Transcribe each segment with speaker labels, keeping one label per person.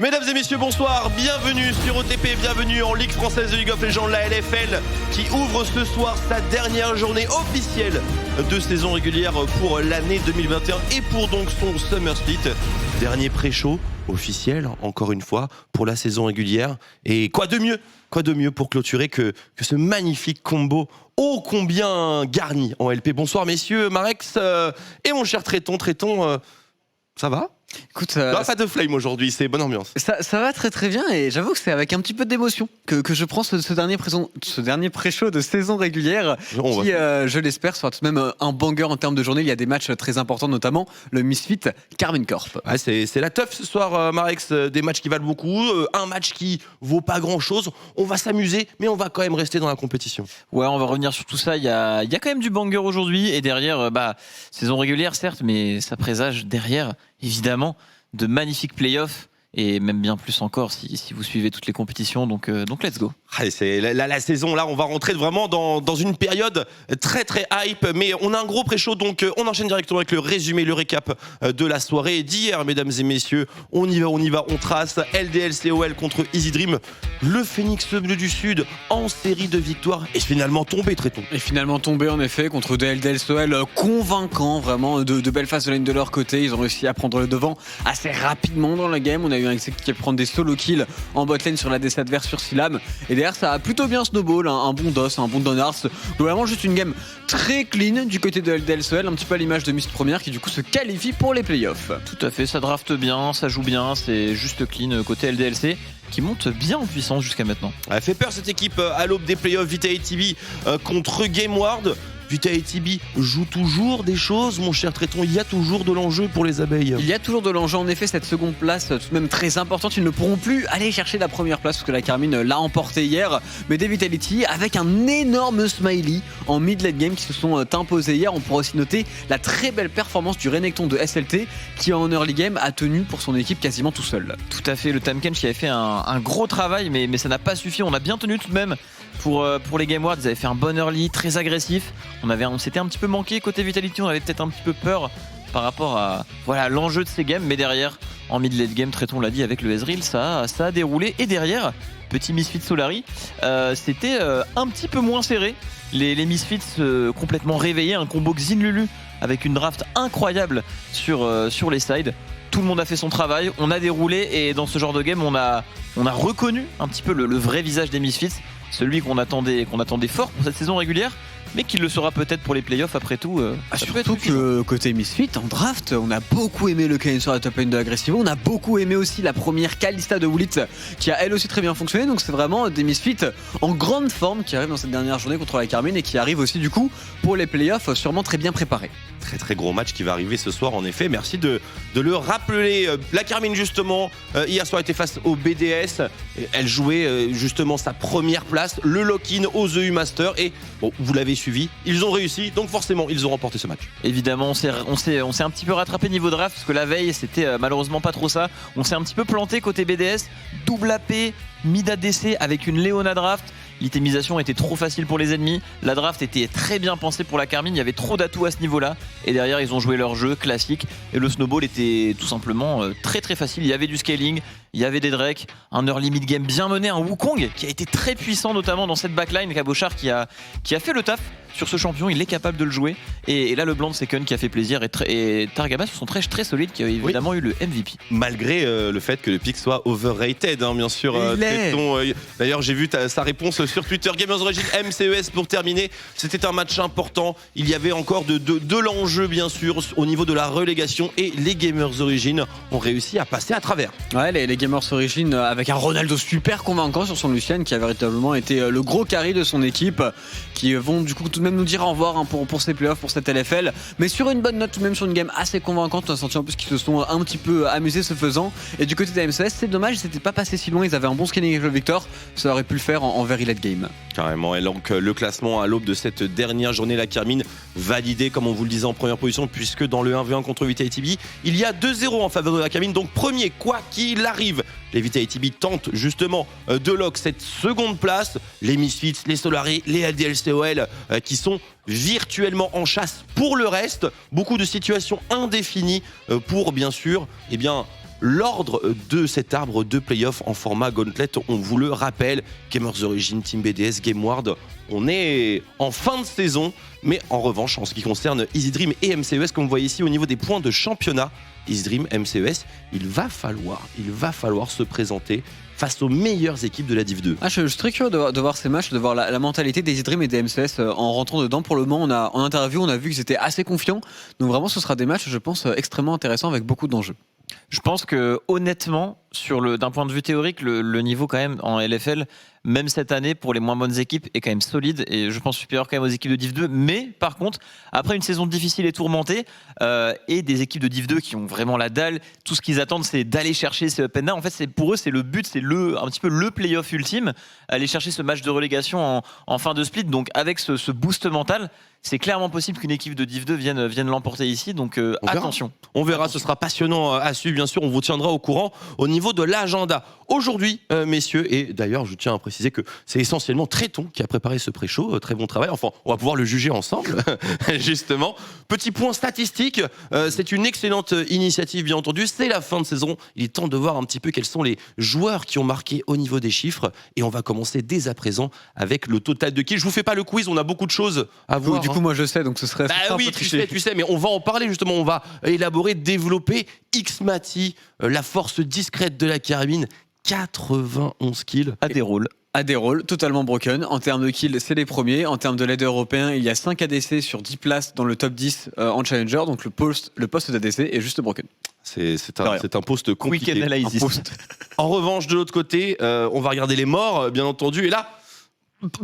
Speaker 1: Mesdames et messieurs, bonsoir, bienvenue sur OTP, bienvenue en Ligue française de League of Legends, la LFL, qui ouvre ce soir sa dernière journée officielle de saison régulière pour l'année 2021 et pour donc son Summer Split. Dernier pré-show officiel, encore une fois, pour la saison régulière. Et quoi de mieux pour clôturer que ce magnifique combo ô combien garni en LP. Bonsoir messieurs, Marex et mon cher Tréton. Tréton, ça va ?
Speaker 2: Écoute,
Speaker 1: pas de flame aujourd'hui, c'est bonne ambiance.
Speaker 2: Ça va très très bien et j'avoue que c'est avec un petit peu d'émotion que je prends ce dernier pré-show de saison régulière qui, je l'espère, sera tout de même un banger en termes de journée. Il y a des matchs très importants, notamment le Misfit Karmine Corp.
Speaker 1: Ouais, c'est la teuf ce soir, Marex, des matchs qui valent beaucoup, un match qui vaut pas grand-chose. On va s'amuser, mais on va quand même rester dans la compétition.
Speaker 3: Ouais, on va revenir sur tout ça. Il y a quand même du banger aujourd'hui et derrière, saison régulière certes, mais ça présage derrière, évidemment, de magnifiques playoffs et même bien plus encore si vous suivez toutes les compétitions, donc let's go.
Speaker 1: C'est la saison, là on va rentrer vraiment dans une période très très hype, mais on a un gros pré-show, donc on enchaîne directement avec le résumé, le récap de la soirée d'hier, mesdames et messieurs. On y va, on trace. LDLCOL contre Easy Dream, le Phoenix Bleu du Sud en série de victoires est finalement tombé, Tréton.
Speaker 2: Et finalement tombé en effet contre des LDLCOL convaincants, vraiment de belles phases de lane de leur côté. Ils ont réussi à prendre le devant assez rapidement dans la game. On a eu un exec qui a prendre des solo kills en bot lane sur la DC adverse sur Silam, et derrière ça a plutôt bien snowball, un bon DOS, un bon Donars. Globalement juste une game très clean du côté de LDLCOL, un petit peu à l'image de Mist Première qui du coup se qualifie pour les playoffs.
Speaker 3: Tout à fait, ça draft bien, ça joue bien, c'est juste clean côté LDLC qui monte bien en puissance jusqu'à maintenant.
Speaker 1: Elle fait peur cette équipe à l'aube des playoffs. Vitality contre GameWard. Vitality joue toujours des choses, mon cher Tréton, il y a toujours de l'enjeu pour les abeilles.
Speaker 2: Il y a toujours de l'enjeu, en effet, cette seconde place tout de même très importante. Ils ne pourront plus aller chercher la première place parce que la Karmine l'a emporté hier. Mais des Vitality avec un énorme smiley en mid-late game qui se sont imposés hier. On pourra aussi noter la très belle performance du Renekton de SLT qui en early game a tenu pour son équipe quasiment tout seul.
Speaker 3: Tout à fait, le Tamekench qui avait fait un gros travail, mais ça n'a pas suffi. On a bien tenu tout de même pour les Game Awards. Ils avaient fait un bon early, très agressif. On s'était un petit peu manqué côté Vitality, on avait peut-être un petit peu peur par rapport à l'enjeu de ces games, mais derrière, en mid-late game, Tréton l'a dit avec le Ezreal, ça a déroulé. Et derrière, petit Misfit Solari, c'était un petit peu moins serré. Les Misfits complètement réveillés, un combo Xin Lulu avec une draft incroyable sur les sides. Tout le monde a fait son travail, on a déroulé, et dans ce genre de game, on a reconnu un petit peu le vrai visage des Misfits, celui qu'on attendait fort pour cette saison régulière, mais qui le sera peut-être pour les playoffs après tout.
Speaker 2: Surtout que côté Misfit, en draft, on a beaucoup aimé le Kayn sur la top lane de Agressivo, on a beaucoup aimé aussi la première Kalista de Woolit qui a elle aussi très bien fonctionné, donc c'est vraiment des Misfits en grande forme qui arrivent dans cette dernière journée contre la Karmine et qui arrivent aussi du coup pour les playoffs sûrement très bien préparés.
Speaker 1: Très très gros match qui va arriver ce soir en effet, merci de le rappeler. La Karmine justement hier soir était face au BDS, elle jouait justement sa première place, le lock-in aux EU Master, et bon, vous l'avez suivi, ils ont réussi, donc forcément ils ont remporté ce match.
Speaker 3: Évidemment, on s'est un petit peu rattrapé niveau draft parce que la veille c'était malheureusement pas trop ça. On s'est un petit peu planté côté BDS, double AP, mid ADC avec une Leona draft. L'itemisation était trop facile pour les ennemis, la draft était très bien pensée pour la Karmine, il y avait trop d'atouts à ce niveau-là, et derrière ils ont joué leur jeu classique, et le snowball était tout simplement très très facile. Il y avait du scaling, il y avait des Drake, un early mid game bien mené, un Wukong qui a été très puissant notamment dans cette backline, Cabochard qui a fait le taf sur ce champion, il est capable de le jouer, et là le Blanc de Second qui a fait plaisir, et Targamas sur son trèche très solide qui a évidemment eu le MVP.
Speaker 1: Malgré le fait que le pick soit overrated, hein, bien sûr. D'ailleurs j'ai vu sa réponse sur Twitter, Gamers Origin MCES pour terminer. C'était un match important, il y avait encore de l'enjeu bien sûr au niveau de la relégation, et les Gamers Origin ont réussi à passer à travers.
Speaker 2: Ouais, les Gamers Origin avec un Ronaldo super convaincant sur son Lucian qui a véritablement été le gros carry de son équipe, qui vont du coup tout de même nous dire au revoir pour ces playoffs, pour cette LFL, mais sur une bonne note tout de même, sur une game assez convaincante. On a senti en plus qu'ils se sont un petit peu amusés ce faisant, et du côté de la MCS c'est dommage, c'était pas passé si loin, ils avaient un bon scaling avec le Victor, ça aurait pu le faire en very late game.
Speaker 1: Carrément, et donc le classement à l'aube de cette dernière journée, la Karmine validée comme on vous le disait en première position, puisque dans le 1v1 contre Vitality, il y a 2-0 en faveur de la Karmine, donc premier quoi qu'il arrive. Les Vitality tentent justement de lock cette seconde place, les Misfits, les Solari, les LDLCOL qui sont virtuellement en chasse pour le reste. Beaucoup de situations indéfinies pour bien sûr l'ordre de cet arbre de playoff en format Gauntlet. On vous le rappelle, Gamers Origin, Team BDS, GameWard, on est en fin de saison. Mais en revanche, en ce qui concerne EasyDream et MCES, comme vous voyez ici au niveau des points de championnat, EasyDream, MCES, il va falloir se présenter face aux meilleures équipes de la Div 2.
Speaker 2: Je suis très curieux de voir ces matchs, de voir la mentalité des EasyDream et des MCS en rentrant dedans. Pour le moment, en interview, on a vu qu'ils étaient assez confiants. Donc vraiment, ce sera des matchs, je pense, extrêmement intéressants avec beaucoup d'enjeux.
Speaker 3: Je pense que honnêtement, d'un point de vue théorique, le niveau quand même en LFL, même cette année pour les moins bonnes équipes, est quand même solide et je pense supérieur quand même aux équipes de Div 2. Mais par contre, après une saison difficile et tourmentée et des équipes de Div 2 qui ont vraiment la dalle, tout ce qu'ils attendent c'est d'aller chercher ces up and down. En fait, pour eux, c'est le but, c'est un petit peu le playoff ultime, aller chercher ce match de relégation en fin de split. Donc avec ce boost mental, c'est clairement possible qu'une équipe de Div 2 vienne l'emporter ici. Donc attention.
Speaker 1: On verra, ce sera passionnant à suivre, bien sûr, on vous tiendra au courant au niveau de l'agenda. Aujourd'hui, messieurs, et d'ailleurs, je tiens à préciser que c'est essentiellement Tréton qui a préparé ce pré-show, très bon travail, enfin, on va pouvoir le juger ensemble, justement. Petit point statistique, c'est une excellente initiative, bien entendu, c'est la fin de saison, il est temps de voir un petit peu quels sont les joueurs qui ont marqué au niveau des chiffres, et on va commencer dès à présent avec le total de kills. Je vous fais pas le quiz, on a beaucoup de choses à voir.
Speaker 2: Du coup, moi je sais, donc ce serait un
Speaker 1: oui,
Speaker 2: peu triché.
Speaker 1: tu sais, mais on va en parler justement, on va élaborer, développer Xmati, la force discrète de la carabine, 91 kills.
Speaker 3: À des rôles.
Speaker 2: À des rôles totalement broken. En termes de kills, c'est les premiers. En termes de leader européen, il y a 5 ADC sur 10 places dans le top 10 en Challenger. Donc le poste d'ADC est juste broken.
Speaker 1: C'est un poste compliqué.
Speaker 3: Quick analysis.
Speaker 1: En revanche, de l'autre côté, on va regarder les morts, bien entendu. Et là,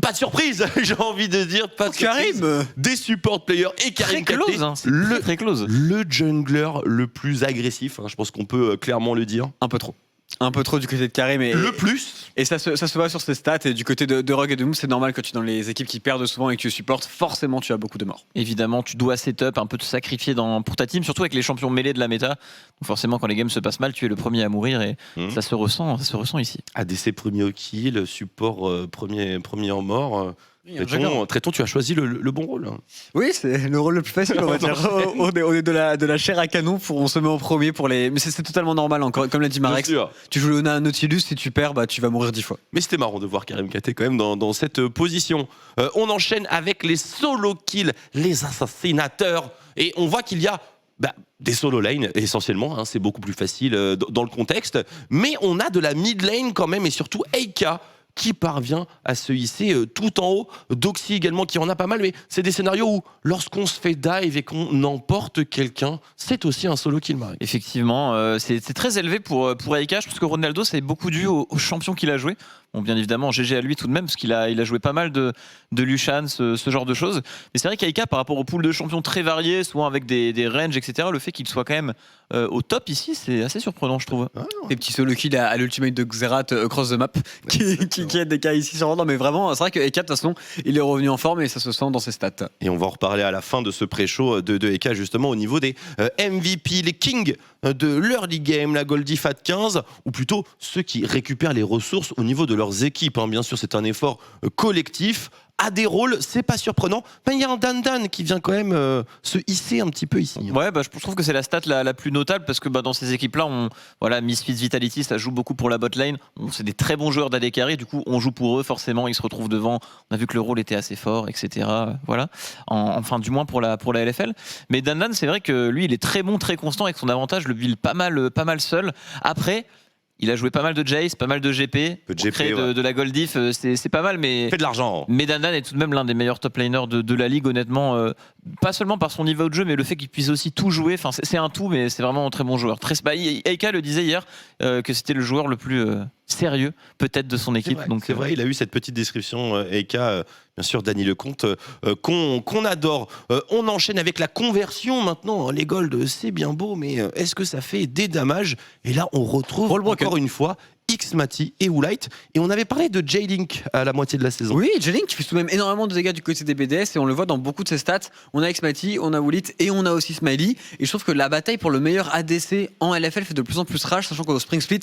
Speaker 1: pas de surprise, j'ai envie de dire. Pas de surprise.
Speaker 2: Karim,
Speaker 1: des support players et Karim
Speaker 3: très close,
Speaker 1: KT,
Speaker 3: très close.
Speaker 1: Le jungler le plus agressif, je pense qu'on peut clairement le dire.
Speaker 2: un peu trop du côté de Karim.
Speaker 1: Le plus.
Speaker 2: Et ça se voit sur ses stats. Et du côté de Rogue et de Moose, c'est normal que tu es dans les équipes qui perdent souvent et que tu supportes. Forcément, tu as beaucoup de morts.
Speaker 3: Évidemment, tu dois setup, un peu te sacrifier pour ta team, surtout avec les champions mêlés de la méta. Donc forcément, quand les games se passent mal, tu es le premier à mourir et ça se ressent ici.
Speaker 1: ADC premier au kill, support premier en mort. Tréton, tu as choisi le bon rôle.
Speaker 2: Oui, c'est le rôle le plus facile, on va dire. On est de la chair à canon, on se met en premier pour les. Mais c'est totalement normal, encore. Comme l'a dit Marex. Tu joues le Nautilus, si tu perds, tu vas mourir 10 fois.
Speaker 1: Mais c'était marrant de voir Karim KT quand même dans cette position. On enchaîne avec les solo kills, les assassinateurs. Et on voit qu'il y a des solo lane essentiellement, c'est beaucoup plus facile dans le contexte. Mais on a de la mid lane quand même, et surtout Eika, qui parvient à se hisser tout en haut. Doxy également qui en a pas mal, mais c'est des scénarios où lorsqu'on se fait dive et qu'on emporte quelqu'un, c'est aussi un solo kill, Marie.
Speaker 3: Effectivement, c'est très élevé pour Eika. Je pense que Ronaldo, c'est beaucoup dû au champion qu'il a joué. Bon, bien évidemment, GG à lui tout de même, parce qu'il a joué pas mal de Lucian, ce genre de choses. Mais c'est vrai qu'Eika, par rapport au pool de champions très variés, souvent avec des ranges, etc., le fait qu'il soit quand même au top ici, c'est assez surprenant, je trouve.
Speaker 2: Des petits solo kills à l'ultimate de Xerath across the map, qui aide des cas ici sur non, mais vraiment, c'est vrai que Eika, de toute façon, il est revenu en forme et ça se sent dans ses stats.
Speaker 1: Et on va en reparler à la fin de ce pré-show de Eika, justement, au niveau des MVP, les kings de l'early game, la Goldie Fat 15, ou plutôt ceux qui récupèrent les ressources au niveau de leurs équipes. Bien sûr, c'est un effort collectif. À des rôles, c'est pas surprenant. Il y a un Dan qui vient quand même se hisser un petit peu ici.
Speaker 3: Ouais, je trouve que c'est la stat la plus notable parce que dans ces équipes-là, Misfits Vitality, ça joue beaucoup pour la bot lane. C'est des très bons joueurs d'AD carry, du coup, on joue pour eux, forcément, ils se retrouvent devant. On a vu que le rôle était assez fort, etc. Voilà. Enfin, du moins pour la LFL. Mais Dan, c'est vrai que lui, il est très bon, très constant avec son avantage, le build pas mal seul. Après, il a joué pas mal de Jace, pas mal de GP. De la Gold Diff, c'est pas mal, mais.
Speaker 1: Fait de l'argent.
Speaker 3: Mais Dan est tout de même l'un des meilleurs top laners de la ligue, honnêtement. Pas seulement par son niveau de jeu, mais le fait qu'il puisse aussi tout jouer. Enfin, c'est un tout, mais c'est vraiment un très bon joueur. Eika le disait hier que c'était le joueur le plus sérieux, peut-être, de son équipe.
Speaker 1: C'est vrai, il a eu cette petite description, Eika. Bien sûr, Dany Lecomte, qu'on adore. On enchaîne avec la conversion maintenant. Les golds, c'est bien beau, mais est-ce que ça fait des damages? Et là, on retrouve encore une fois Xmati et Woolite. Et on avait parlé de J-Link à la moitié de la saison.
Speaker 2: Oui, J-Link qui fait tout de même énormément de dégâts du côté des BDS et on le voit dans beaucoup de ses stats. On a Xmati, on a Woolite et on a aussi Smiley. Et je trouve que la bataille pour le meilleur ADC en LFL fait de plus en plus rage, sachant qu'au Spring Split,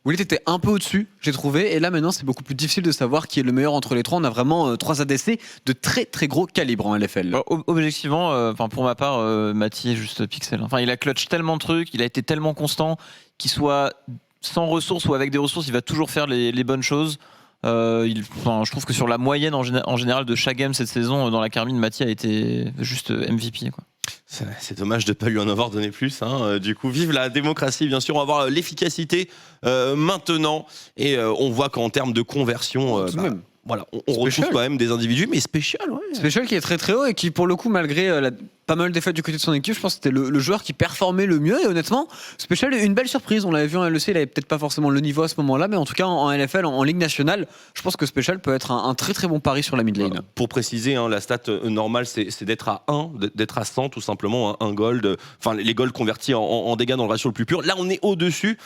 Speaker 2: Willet était un peu au-dessus, j'ai trouvé, et là maintenant c'est beaucoup plus difficile de savoir qui est le meilleur entre les trois. On a vraiment 3 ADC de très très gros calibre en LFL.
Speaker 3: Objectivement, pour ma part, Mati est juste pixel. Enfin, il a clutch tellement de trucs, il a été tellement constant, qu'il soit sans ressources ou avec des ressources, il va toujours faire les bonnes choses. Je trouve que sur la moyenne en général de chaque game cette saison, dans la Carmine, Mati a été juste MVP, quoi.
Speaker 1: C'est dommage de ne pas lui en avoir donné plus. Du coup, vive la démocratie, bien sûr. On va voir l'efficacité maintenant. Et on voit qu'en termes de conversion,
Speaker 2: Tout de même.
Speaker 1: voilà, on retrouve quand même des individus, mais Special, ouais.
Speaker 2: Special qui est très très haut et qui pour le coup malgré pas mal d'effets du côté de son équipe, je pense que c'était le joueur qui performait le mieux et honnêtement Special une belle surprise, on l'avait vu en LEC, il avait peut-être pas forcément le niveau à ce moment-là mais en tout cas en LFL, en Ligue nationale je pense que Special peut être un très très bon pari sur la mid lane.
Speaker 1: Voilà. Pour préciser, la stat normale c'est d'être à 1, d'être à 100 tout simplement, un gold, enfin les golds convertis en dégâts dans le ratio le plus pur. Là on est au-dessus,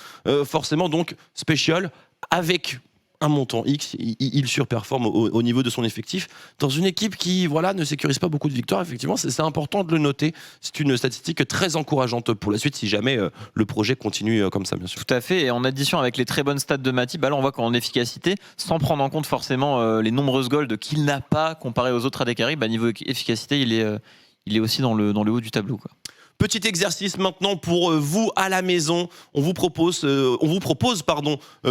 Speaker 1: forcément donc Special avec un montant X, il surperforme au niveau de son effectif dans une équipe qui ne sécurise pas beaucoup de victoires. Effectivement, c'est important de le noter. C'est une statistique très encourageante pour la suite si jamais le projet continue comme ça, bien sûr.
Speaker 3: Tout à fait. Et en addition avec les très bonnes stats de Mati, là on voit qu'en efficacité, sans prendre en compte forcément les nombreuses golds qu'il n'a pas comparé aux autres AD carry, niveau efficacité, il est aussi dans le haut du tableau, quoi.
Speaker 1: Petit exercice maintenant pour vous à la maison. On vous propose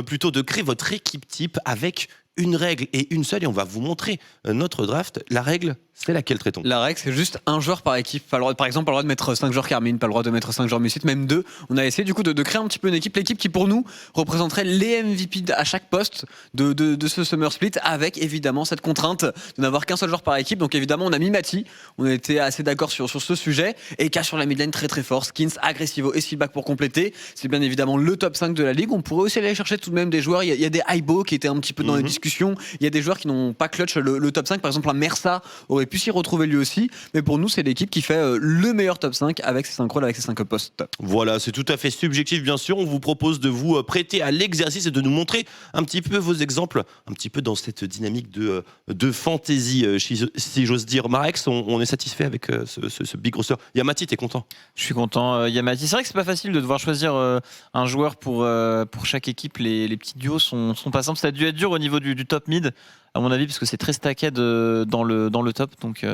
Speaker 1: plutôt de créer votre équipe type avec une règle et une seule et on va vous montrer notre draft. La règle, c'est laquelle, Tréton ?
Speaker 2: La règle, c'est juste un joueur par équipe. Par exemple, pas le droit de mettre 5 joueurs Carmine, pas le droit de mettre 5 joueurs Musite, même 2. On a essayé du coup de créer un petit peu une équipe. L'équipe qui pour nous représenterait les MVP à chaque poste de ce Summer Split avec évidemment cette contrainte de n'avoir qu'un seul joueur par équipe. Donc évidemment, on a mis Mati. On était assez d'accord sur ce sujet. Et K sur la mid lane très très fort. Skins, Agressivo et Steelback pour compléter. C'est bien évidemment le top 5 de la ligue. On pourrait aussi aller chercher tout de même des joueurs. Il y a des Aibo qui étaient un petit peu dans les discussions. Il y a des joueurs qui n'ont pas clutch le top 5. Par exemple, un Mersa aurait pu s'y retrouver lui aussi. Mais pour nous, c'est l'équipe qui fait le meilleur top 5 avec ses synchrones, avec ses 5 postes.
Speaker 1: Voilà, c'est tout à fait subjectif, bien sûr. On vous propose de vous prêter à l'exercice et de nous montrer un petit peu vos exemples, un petit peu dans cette dynamique de fantasy, si j'ose dire. Marex, on est satisfait avec ce big roster. Yamati, t'es content ?
Speaker 3: Je suis content, Yamati. C'est vrai que c'est pas facile de devoir choisir un joueur pour chaque équipe. Les petits duos sont pas simples. Ça a dû être dur au niveau du top mid, à mon avis, parce que c'est très stacked dans le top. Donc,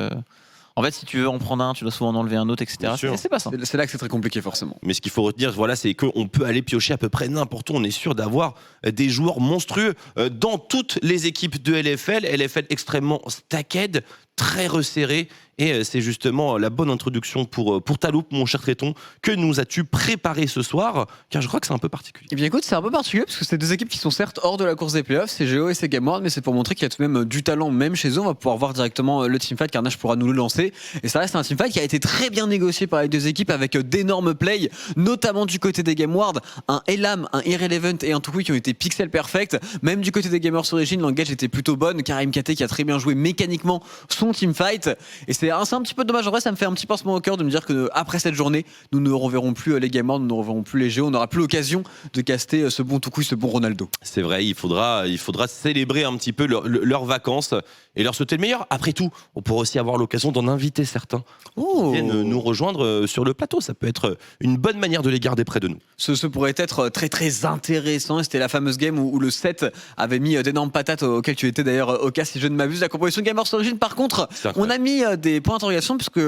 Speaker 3: en fait, si tu veux en prendre un, tu dois souvent en enlever un autre, etc. C'est pas simple.
Speaker 2: C'est là que c'est très compliqué, forcément.
Speaker 1: Mais ce qu'il faut retenir, c'est qu'on peut aller piocher à peu près n'importe où. On est sûr d'avoir des joueurs monstrueux dans toutes les équipes de LFL. LFL extrêmement stacked, très resserré. Et c'est justement la bonne introduction pour ta loupe, mon cher Tréton. Que nous as-tu préparé ce soir ? Car je crois que c'est un peu particulier.
Speaker 2: Eh bien écoute, c'est un peu particulier parce que c'est deux équipes qui sont certes hors de la course des playoffs, c'est Géo et c'est Game World, mais c'est pour montrer qu'il y a tout de même du talent même chez eux. On va pouvoir voir directement le teamfight, Carnage pourra nous le lancer. Et ça reste un teamfight qui a été très bien négocié par les deux équipes avec d'énormes plays, notamment du côté des Game World, un Elam, un Irrelevant et un Tukui qui ont été pixel perfect. Même du côté des Gamers Origin, l'engage était plutôt bonne. Karim KT qui a très bien joué mécaniquement son teamfight. Et c'est un petit peu dommage. En vrai, ça me fait un petit pincement au cœur de me dire que après cette journée, nous ne reverrons plus les Game World, nous ne reverrons plus les Géos, on n'aura plus l'occasion de caster ce bon Tukui, ce bon Ronaldo.
Speaker 1: C'est vrai, il faudra célébrer un petit peu leurs vacances et leur souhaiter le meilleur. Après tout, on pourra aussi avoir l'occasion d'en inviter certains qui viennent nous rejoindre sur le plateau. Ça peut être une bonne manière de les garder près de nous.
Speaker 2: Ce pourrait être très très intéressant. C'était la fameuse game où le set avait mis d'énormes patates auxquelles tu étais d'ailleurs au cas si je ne m'abuse. La composition Gamers Origin, par contre, on a mis des points d'interrogation puisque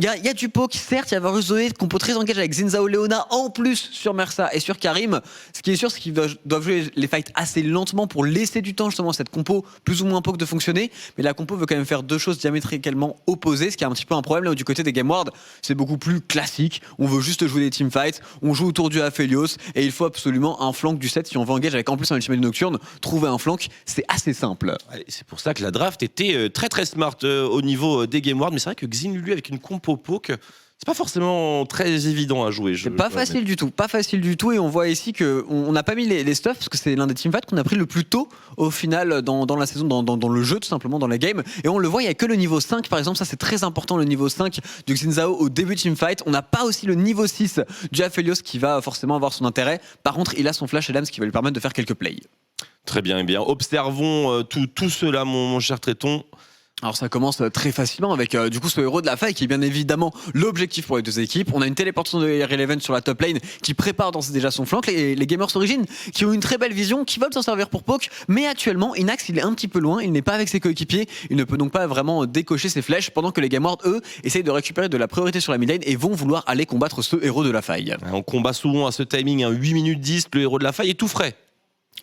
Speaker 2: il y a du poke, certes, il y a Varus Zoé, compo très engagé avec Zinzao Leona, en plus sur Mersa et sur Karim. Ce qui est sûr, c'est qu'ils doivent jouer les fights assez lentement pour laisser du temps justement à cette compo plus ou moins poke de fonctionner. Mais la compo veut quand même faire deux choses diamétralement opposées, ce qui est un petit peu un problème là où du côté des Game World, c'est beaucoup plus classique. On veut juste jouer des teamfights, on joue autour du Aphelios et il faut absolument un flank du set si on veut engager avec en plus un ultimate nocturne. Trouver un flank, c'est assez simple.
Speaker 1: Ouais, c'est pour ça que la draft était très très smart au niveau des Game World. Mais c'est vrai que Xin Lulu avec une compo poke, c'est pas forcément très évident à jouer.
Speaker 2: C'est pas facile du tout, pas facile du tout. Et on voit ici qu'on n'a pas mis les stuffs parce que c'est l'un des teamfights qu'on a pris le plus tôt au final dans la saison, dans le jeu tout simplement, dans la game. Et on le voit, il n'y a que le niveau 5 par exemple, ça c'est très important, le niveau 5 du Xin au début de teamfight. On n'a pas aussi le niveau 6 du Aphelios qui va forcément avoir son intérêt. Par contre, il a son flash Elam, ce qui va lui permettre de faire quelques plays.
Speaker 1: Très bien, et bien observons tout cela, mon cher Tréton.
Speaker 2: Alors ça commence très facilement avec du coup ce héros de la faille qui est bien évidemment l'objectif pour les deux équipes. On a une téléportation de Irrelevant sur la top lane qui prépare d'ores et déjà son flanc. Les Gamers Origin qui ont une très belle vision, qui veulent s'en servir pour poke, mais actuellement Inax il est un petit peu loin, il n'est pas avec ses coéquipiers, il ne peut donc pas vraiment décocher ses flèches pendant que les Game Ward eux essayent de récupérer de la priorité sur la mid lane et vont vouloir aller combattre ce héros de la faille.
Speaker 1: On combat souvent à ce timing, 8 minutes 10, le héros de la faille est tout frais.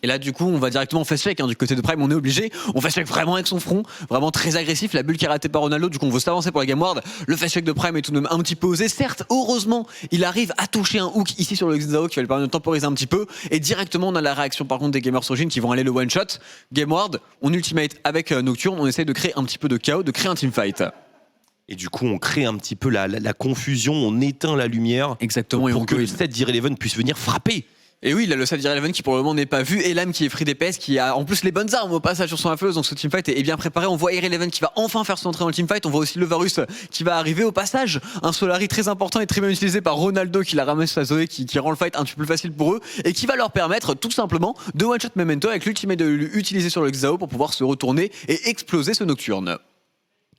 Speaker 2: Et là, du coup, on va directement face check du côté de Prime. On est obligé. On face check vraiment avec son front, vraiment très agressif. La bulle qui est ratée par Ronaldo. Du coup, on veut s'avancer pour la Game Ward. Le face check de Prime est tout de même un petit peu osé. Certes, heureusement, il arrive à toucher un hook ici sur le Xao qui va lui permettre de temporiser un petit peu. Et directement, on a la réaction par contre des Gamers Origin qui vont aller le one shot. Game Ward, on ultimate avec Nocturne. On essaie de créer un petit peu de chaos, de créer un teamfight.
Speaker 1: Et du coup, on crée un petit peu la confusion. On éteint la lumière.
Speaker 2: Exactement.
Speaker 1: Pour que le set d'Irrelevant puisse venir frapper.
Speaker 2: Et oui, il a le set d'Irrelevant qui pour le moment n'est pas vu. Elam qui est free DPS, qui a en plus les bonnes armes au passage sur son affleuse. Donc ce teamfight est bien préparé. On voit Irrelevant qui va enfin faire son entrée dans le teamfight. On voit aussi le Varus qui va arriver au passage. Un Solari très important et très bien utilisé par Ronaldo qui l'a ramené sur sa Zoé qui rend le fight un petit peu plus facile pour eux. Et qui va leur permettre tout simplement de one-shot Memento avec l'ultimate de Lulu utilisé sur le Xao pour pouvoir se retourner et exploser ce Nocturne.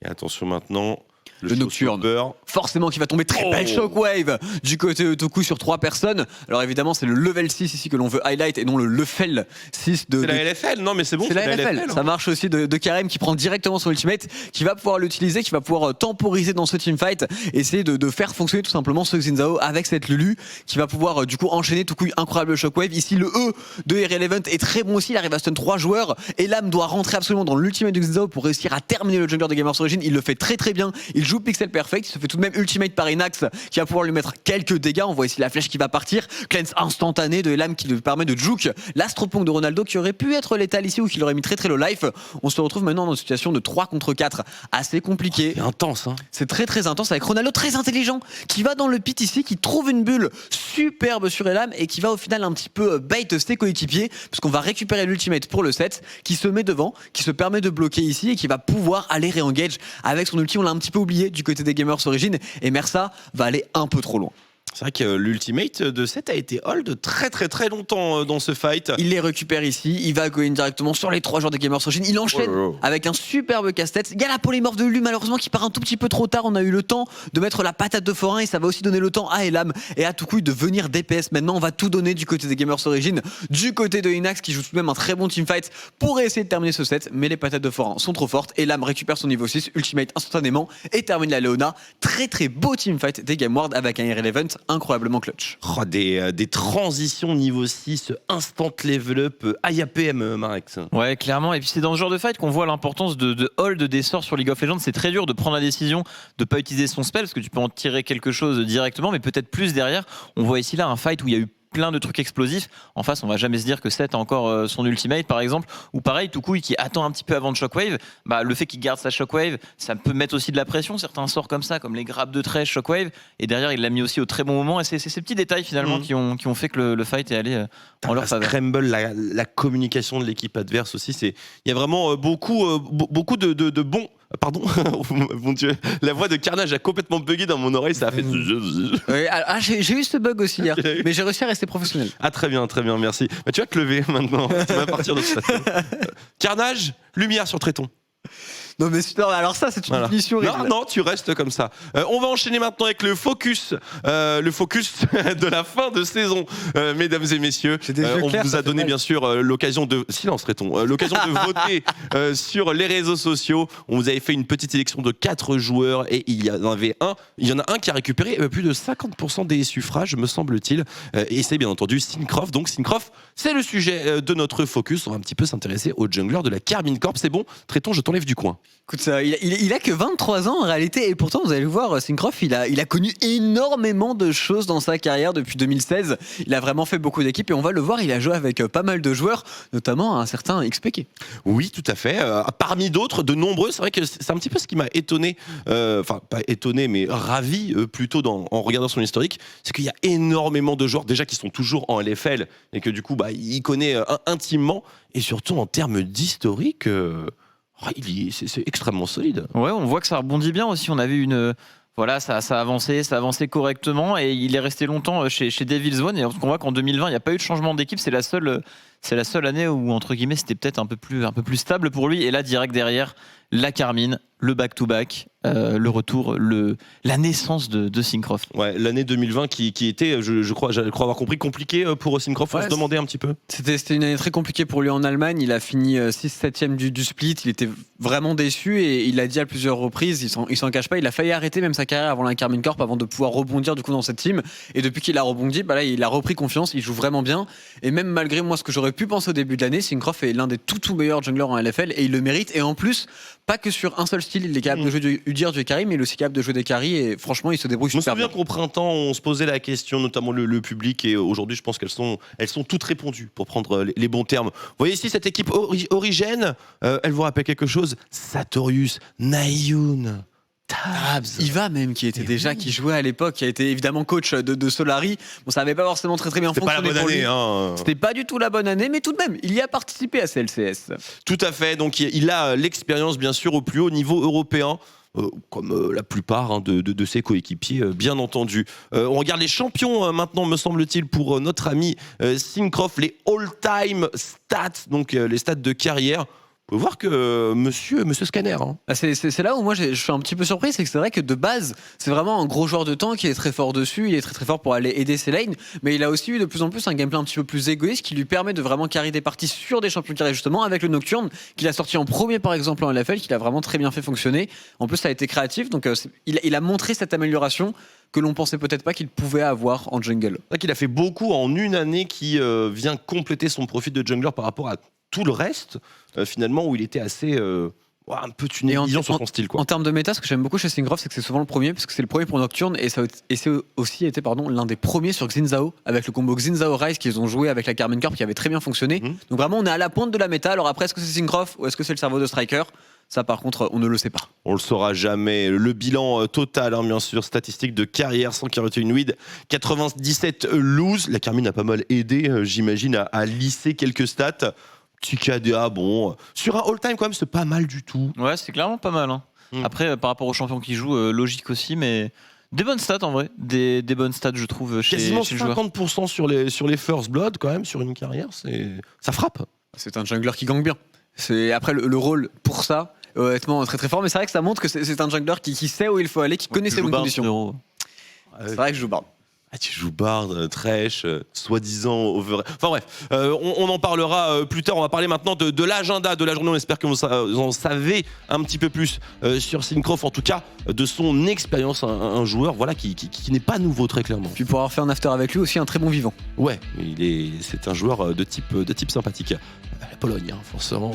Speaker 1: Et attention maintenant.
Speaker 2: Le Nocturne, forcément qui va tomber très belle shockwave du côté de Toku sur 3 personnes. Alors évidemment c'est le level 6 ici que l'on veut highlight et non le level 6 de...
Speaker 1: C'est la LFL, non mais c'est bon.
Speaker 2: C'est la LFL, ça marche aussi de Karim qui prend directement son ultimate, qui va pouvoir l'utiliser, qui va pouvoir temporiser dans ce teamfight, essayer de faire fonctionner tout simplement ce Xin avec cette Lulu, qui va pouvoir du coup enchaîner Toku, incroyable shockwave. Ici le E de Irrelevant est très bon aussi, il arrive à stun 3 joueurs et l'âme doit rentrer absolument dans l'ultimate du Xin pour réussir à terminer le jungler de Gamers Origin. Il le fait très très bien, il joue pixel perfect, il se fait tout de même ultimate par Inax qui va pouvoir lui mettre quelques dégâts. On voit ici la flèche qui va partir, cleanse instantané de Elam qui lui permet de juke l'astropunk de Ronaldo qui aurait pu être létal ici ou qui l'aurait mis très très low life. On se retrouve maintenant dans une situation de 3 contre 4 assez compliquée.
Speaker 1: C'est intense, hein.
Speaker 2: C'est très très intense avec Ronaldo très intelligent qui va dans le pit ici, qui trouve une bulle superbe sur Elam et qui va au final un petit peu bait ses coéquipiers parce qu'on va récupérer l'ultimate pour le set, qui se met devant, qui se permet de bloquer ici et qui va pouvoir aller re-engage avec son ulti. On l'a un petit peu oublié du côté des Gamers Origin et Mersa va aller un peu trop loin.
Speaker 1: C'est vrai que l'ultimate de Seth a été hold très très très longtemps dans ce fight.
Speaker 2: Il les récupère ici, il va go in directement sur les 3 joueurs des Gamers Origin. Il enchaîne avec un superbe casse-tête. Il y a la polymorphe de Lulu malheureusement qui part un tout petit peu trop tard. On a eu le temps de mettre la patate de forain et ça va aussi donner le temps à Elam et à Toukouille de venir DPS. Maintenant on va tout donner du côté des Gamers Origin, du côté de Inax qui joue tout de même un très bon teamfight pour essayer de terminer ce set. Mais les patates de forain sont trop fortes. Elam récupère son niveau 6, ultimate instantanément et termine la Leona. Très très beau teamfight des Game Ward avec un Irrelevant incroyablement clutch.
Speaker 1: Oh, des transitions niveau 6, instant level up, IAPM, Marex.
Speaker 3: Ouais, clairement. Et puis c'est dans ce genre de fight qu'on voit l'importance de hold des sorts sur League of Legends. C'est très dur de prendre la décision de pas utiliser son spell parce que tu peux en tirer quelque chose directement, mais peut-être plus derrière. On voit ici là un fight où il y a eu plein de trucs explosifs. En face, on va jamais se dire que Seth a encore son ultimate, par exemple. Ou pareil, Toukouille qui attend un petit peu avant de Shockwave. Bah, le fait qu'il garde sa Shockwave, ça peut mettre aussi de la pression. Certains sorts comme ça, comme les grappes de trèche, Shockwave. Et derrière, il l'a mis aussi au très bon moment. Et c'est ces petits détails finalement qui ont fait que le fight est allé en leur faveur.
Speaker 1: Scramble, la communication de l'équipe adverse aussi. Il y a vraiment beaucoup de bons. Pardon, mon Dieu, la voix de Carnage a complètement bugué dans mon oreille, ça a fait.
Speaker 2: J'ai eu ce bug aussi hier, mais j'ai réussi à rester professionnel.
Speaker 1: Ah très bien, merci. Bah, tu vas te lever maintenant, tu vas partir de cette façon. Carnage, lumière sur Tréton.
Speaker 2: Non mais super, alors ça c'est une mission horrible.
Speaker 1: Non, tu restes comme ça. On va enchaîner maintenant avec le focus de la fin de saison, mesdames et messieurs. On vous a donné bien sûr l'occasion de l'occasion de voter sur les réseaux sociaux. On vous avait fait une petite sélection de 4 joueurs et il y en a un qui a récupéré plus de 50% des suffrages, me semble-t-il. Et c'est bien entendu Syncroft. Donc Syncroft, c'est le sujet de notre focus. On va un petit peu s'intéresser au jungler de la Karmine Corp. C'est bon, Tréton, je t'enlève du coin.
Speaker 2: Écoute, il a que 23 ans en réalité et pourtant vous allez le voir, Syncroft il a connu énormément de choses dans sa carrière depuis 2016. Il a vraiment fait beaucoup d'équipes et on va le voir, il a joué avec pas mal de joueurs, notamment un certain XPK.
Speaker 1: Oui, tout à fait. Parmi d'autres, de nombreux. C'est vrai que c'est un petit peu ce qui m'a étonné, enfin pas étonné, mais ravi plutôt en regardant son historique, c'est qu'il y a énormément de joueurs déjà qui sont toujours en LFL et que du coup, il connaît intimement et surtout en termes d'historique. C'est extrêmement solide.
Speaker 3: Ouais, on voit que ça rebondit bien aussi. On avait ça a avancé correctement et il est resté longtemps chez Devil's One. Et on voit qu'en 2020, il n'y a pas eu de changement d'équipe. C'est la seule c'est la seule année où, entre guillemets, c'était peut-être un peu plus stable pour lui. Et là, direct derrière, la Carmine, le back-to-back, le retour, la naissance de Syncroft.
Speaker 1: Ouais, l'année 2020 qui était, je crois avoir compris, compliquée pour Syncroft. On se demandait un petit peu.
Speaker 2: C'était une année très compliquée pour lui en Allemagne. Il a fini 6-7e du split. Il était vraiment déçu et il l'a dit à plusieurs reprises. Il s'en cache pas. Il a failli arrêter même sa carrière avant la Carmine Corp avant de pouvoir rebondir du coup dans cette team. Et depuis qu'il a rebondi, là, il a repris confiance. Il joue vraiment bien. Et même malgré moi ce que j'aurais pu penser au début de l'année, Syncroft est l'un des tout meilleurs junglers en LFL et il le mérite. Et en plus, pas que sur un seul style, il est capable de jouer du Udyr, du Carry, mais il est aussi capable de jouer des carries et franchement, il se débrouille super bien.
Speaker 1: Je me souviens qu'au printemps, on se posait la question, notamment le public, et aujourd'hui, je pense qu'elles sont toutes répondues pour prendre les bons termes. Vous voyez ici cette équipe origène, elle vous rappelle quelque chose? Sartorius, Naiyun, Tabs,
Speaker 2: Iva même qui jouait à l'époque, qui a été évidemment coach de Solari. Bon, ça n'avait pas forcément très bien fonctionné.
Speaker 1: C'était pas la bonne année, hein.
Speaker 2: C'était pas du tout la bonne année, mais tout de même, il y a participé à CLCS.
Speaker 1: Tout à fait. Donc il a l'expérience bien sûr au plus haut niveau européen. Comme la plupart de ses coéquipiers, bien entendu. On regarde les champions maintenant, me semble-t-il, pour notre ami Syncroft, les all-time stats, donc les stats de carrière. Vous pouvez voir que monsieur Scanner. Hein.
Speaker 2: C'est là où moi je suis un petit peu surpris, c'est que c'est vrai que de base, c'est vraiment un gros joueur de tank qui est très fort dessus, il est très fort pour aller aider ses lanes, mais il a aussi eu de plus en plus un gameplay un petit peu plus égoïste qui lui permet de vraiment carry des parties sur des champions carrés justement, avec le Nocturne qu'il a sorti en premier par exemple en LFL, qu'il a vraiment très bien fait fonctionner. En plus ça a été créatif, donc il a montré cette amélioration que l'on pensait peut-être pas qu'il pouvait avoir en jungle.
Speaker 1: C'est vrai qu'il a fait beaucoup en une année qui vient compléter son profil de jungler par rapport à tout le reste, finalement, où il était assez un peu une vision sur son style. Quoi.
Speaker 2: En termes de méta, ce que j'aime beaucoup chez Syncroft, c'est que c'est souvent le premier, parce que c'est le premier pour Nocturne, et c'est aussi été l'un des premiers sur Xin Zhao, avec le combo Xin Zhao Rise qu'ils ont joué avec la Carmine Corp qui avait très bien fonctionné. Donc vraiment, on est à la pointe de la méta. Alors après, est-ce que c'est Syncroft ou est-ce que c'est le cerveau de Striker? Ça, par contre, on ne le sait pas.
Speaker 1: On le saura jamais. Le bilan total, bien sûr, statistique de carrière, 141 wins, 97 lose. La Carmine a pas mal aidé, j'imagine, à lisser quelques stats. Petit KDA, bon, sur un all-time quand même, c'est pas mal du tout.
Speaker 3: Ouais, c'est clairement pas mal. Hein. Après, par rapport aux champions qui jouent, logique aussi, mais des bonnes stats en vrai. Des bonnes stats, je trouve, chez le joueur.
Speaker 1: Quasiment 50% sur les First Blood, quand même, sur une carrière, ça frappe.
Speaker 2: C'est un jungler qui gagne bien. Après, le rôle pour ça, honnêtement, très très fort, mais c'est vrai que ça montre que c'est un jungler qui sait où il faut aller, qui connaît ses bonnes conditions. C'est vrai que je joue Bard.
Speaker 1: Tu joues Bard, Thresh, soi-disant over. Enfin bref, on en parlera plus tard. On va parler maintenant de l'agenda de la journée. On espère que vous en savez un petit peu plus sur Syncroft, en tout cas de son expérience. Un joueur qui n'est pas nouveau, très clairement.
Speaker 2: Puis pour avoir fait un after avec lui, aussi un très bon vivant.
Speaker 1: Ouais, c'est un joueur de type sympathique. La Pologne, hein,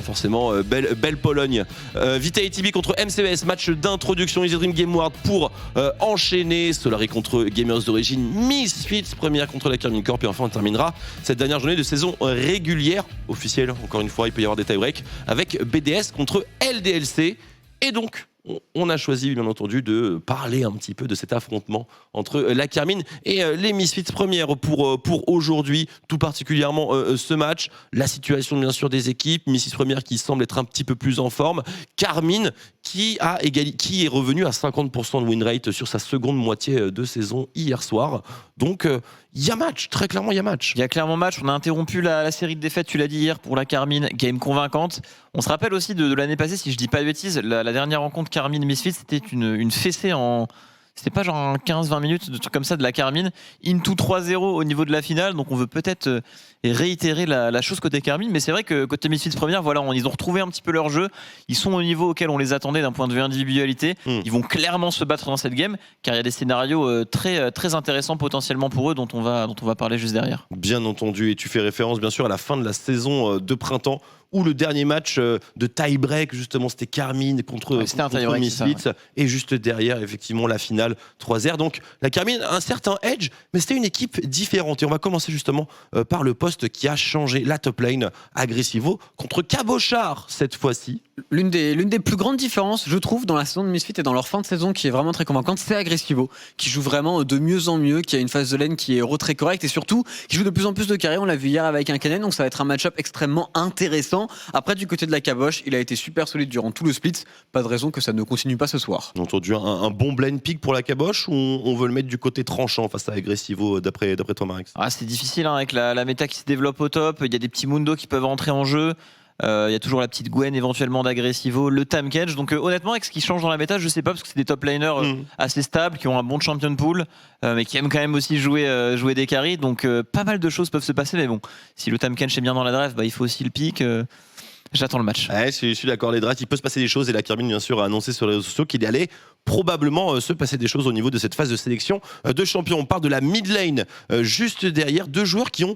Speaker 1: forcément belle Pologne. Vitality contre MCES, match d'introduction. Easy Dream Game World pour enchaîner. Solari contre Gamers d'origine. Misfits première contre la Carmine Corp. Et enfin, on terminera cette dernière journée de saison régulière, officielle. Encore une fois, il peut y avoir des tie-breaks avec BDS contre LDLC. Et donc, on a choisi, bien entendu, de parler un petit peu de cet affrontement entre la Carmine et les Misfits première pour aujourd'hui, tout particulièrement ce match. La situation, bien sûr, des équipes. Misfits première qui semble être un petit peu plus en forme. Carmine qui est revenu à 50% de win rate sur sa seconde moitié de saison hier soir. Donc, il y a match, très clairement, il y a match.
Speaker 3: Il y a clairement match. On a interrompu la série de défaites, tu l'as dit hier, pour la Carmine. Game convaincante. On se rappelle aussi de l'année passée, si je dis pas de bêtises, la dernière rencontre Carmine-Misfits, c'était une fessée en... C'était pas genre 15-20 minutes, de trucs comme ça de la Carmine. Into 3-0 au niveau de la finale. Donc on veut peut-être réitérer la chose côté Carmine. Mais c'est vrai que côté Misfits première, ils ont retrouvé un petit peu leur jeu. Ils sont au niveau auquel on les attendait d'un point de vue individualité. Ils vont clairement se battre dans cette game, car il y a des scénarios très, très intéressants potentiellement pour eux dont on va parler juste derrière.
Speaker 1: Bien entendu. Et tu fais référence bien sûr à la fin de la saison de printemps, où le dernier match de tie-break, justement, c'était Carmine contre Misfits. Et juste derrière, effectivement, la finale 3-0. Donc, la Carmine a un certain edge, mais c'était une équipe différente. Et on va commencer justement par le poste qui a changé la top lane. Agressivo contre Cabochard, cette fois-ci.
Speaker 2: L'une des plus grandes différences, je trouve, dans la saison de Misfits et dans leur fin de saison qui est vraiment très convaincante, c'est Agressivo, qui joue vraiment de mieux en mieux, qui a une phase de lane qui est très correcte et surtout qui joue de plus en plus de carré. On l'a vu hier avec un Kanen, donc ça va être un match-up extrêmement intéressant. Après, du côté de la caboche, il a été super solide durant tout le split. Pas de raison que ça ne continue pas ce soir.
Speaker 1: On a entendu un bon blend pick pour la caboche ou on veut le mettre du côté tranchant face à Agressivo d'après toi, Marex?
Speaker 3: C'est difficile avec la méta qui se développe au top. Il y a des petits Mundo qui peuvent rentrer en jeu. Il y a toujours la petite Gwen éventuellement d'Agressivo, le Tam Cage. Donc honnêtement, avec ce qui change dans la méta, je sais pas, parce que c'est des top laners assez stables, qui ont un bon champion pool, mais qui aiment quand même aussi jouer des carries. Donc pas mal de choses peuvent se passer. Mais bon, si le Tam Cage est bien dans la draft, il faut aussi le pick. J'attends le match.
Speaker 1: Ouais, je suis d'accord, les drafts, il peut se passer des choses et la Carmine bien sûr a annoncé sur les réseaux sociaux qu'il allait probablement se passer des choses au niveau de cette phase de sélection de champions. On parle de la mid lane juste derrière, deux joueurs qui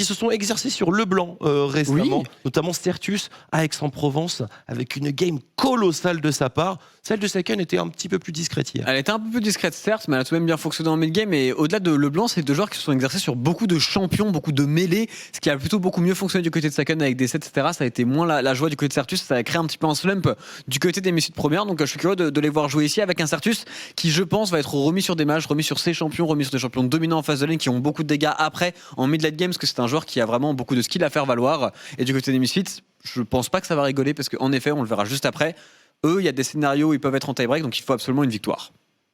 Speaker 1: se sont exercés sur LeBlanc récemment, notamment Certus à Aix-en-Provence avec une game colossale de sa part. Celle de Saken était un petit peu plus discrète hier.
Speaker 2: Elle était un peu plus discrète certes, mais elle a tout de même bien fonctionné en mid-game. Et au-delà de LeBlanc, c'est deux joueurs qui se sont exercés sur beaucoup de champions, beaucoup de mêlées, ce qui a plutôt beaucoup mieux fonctionné du côté de Saken avec des sets, etc. Ça a été moins la joie du côté de Certus, ça a créé un petit peu un slump du côté des Misfits premières. Donc je suis curieux de les voir jouer ici avec un Certus qui, je pense, va être remis sur des matchs, remis sur ses champions, remis sur des champions dominants en phase de lane qui ont beaucoup de dégâts après en mid-late game, parce que c'est un joueur qui a vraiment beaucoup de skills à faire valoir. Et du côté des Misfits, je pense pas que ça va rigoler, parce qu'en effet, on le verra juste après. Eux, il y a des scénarios où ils peuvent être en tie-break, donc il faut absolument une victoire.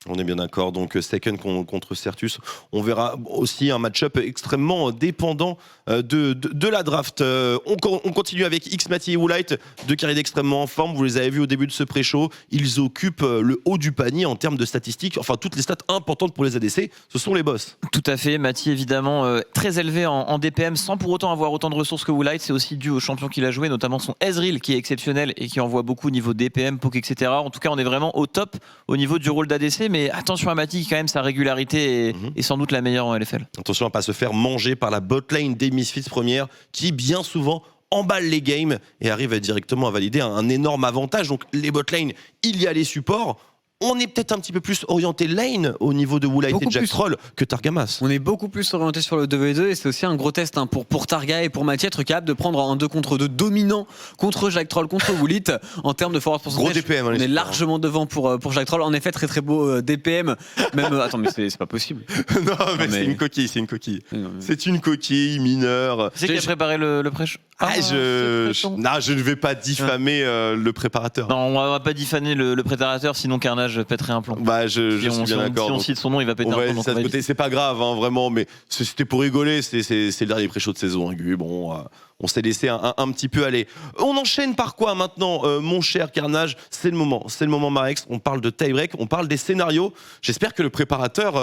Speaker 1: On est bien d'accord, donc Second contre Certus. On verra aussi un match-up extrêmement dépendant de la draft. On continue avec Xmati et Woolite, deux carrières extrêmement en forme. Vous les avez vus au début de ce pré-show. Ils occupent le haut du panier en termes de statistiques. Enfin, toutes les stats importantes pour les ADC, ce sont les boss.
Speaker 3: Tout à fait. Mati, évidemment, très élevé en DPM, sans pour autant avoir autant de ressources que Woolite. C'est aussi dû aux champions qu'il a joué, notamment son Ezreal, qui est exceptionnel et qui envoie beaucoup au niveau DPM, poke, etc. En tout cas, on est vraiment au top au niveau du rôle d'ADC. Mais attention à Mati, quand même, sa régularité est sans doute la meilleure en LFL.
Speaker 1: Attention à ne pas se faire manger par la botlane des Misfits première, qui bien souvent emballe les games et arrive directement à valider un énorme avantage. Donc les botlane, il y a les supports. On est peut-être un petit peu plus orienté lane au niveau de Woolite et Jack Troll que Targamas.
Speaker 2: On est beaucoup plus orienté sur le 2v2 et c'est aussi un gros test pour Targa et pour Mati, être capable de prendre un 2 contre 2 dominant contre Jack Troll, contre Woolite en termes de force pourcentage.
Speaker 1: Gros DPM,
Speaker 2: on est largement devant pour Jack Troll. En effet, très très beau DPM. Même attends, mais c'est pas possible.
Speaker 1: non, mais c'est une coquille, c'est une coquille. C'est une coquille mineure.
Speaker 3: C'est qui a préparé le pré-show?
Speaker 1: Je ne vais pas diffamer le préparateur.
Speaker 3: Non, on va pas diffamer le préparateur, sinon Carnage pèterait un plomb.
Speaker 1: Je suis bien d'accord.
Speaker 3: Si on cite son nom, il va péter un plomb.
Speaker 1: C'est pas grave, hein, vraiment, mais c'était pour rigoler. C'est le dernier pré-show de saison. Bon, on s'est laissé un petit peu aller. On enchaîne par quoi maintenant, mon cher Carnage? C'est le moment, Marex. On parle de tie-break, on parle des scénarios. J'espère que le préparateur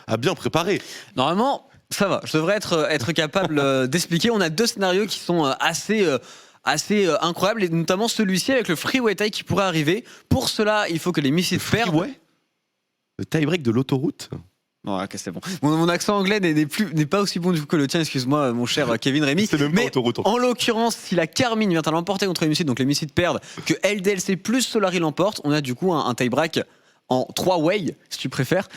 Speaker 1: a bien préparé.
Speaker 2: Normalement, ça va. Je devrais être capable d'expliquer. On a deux scénarios qui sont assez incroyables, et notamment celui-ci avec le freeway tie qui pourrait arriver. Pour cela, il faut que les Misfits perdent.
Speaker 1: Le tie-break de l'autoroute.
Speaker 2: Non, ok, c'est bon. Mon accent anglais n'est pas aussi bon du coup que le tien, excuse-moi mon cher Kevin Rémy.
Speaker 1: C'est même pas autoroute.
Speaker 2: En l'occurrence, si la Carmine vient à l'emporter contre les Misfits, donc les Misfits perdent, que LDLC plus Solari l'emporte, on a du coup un tie-break en 3-way, si tu préfères,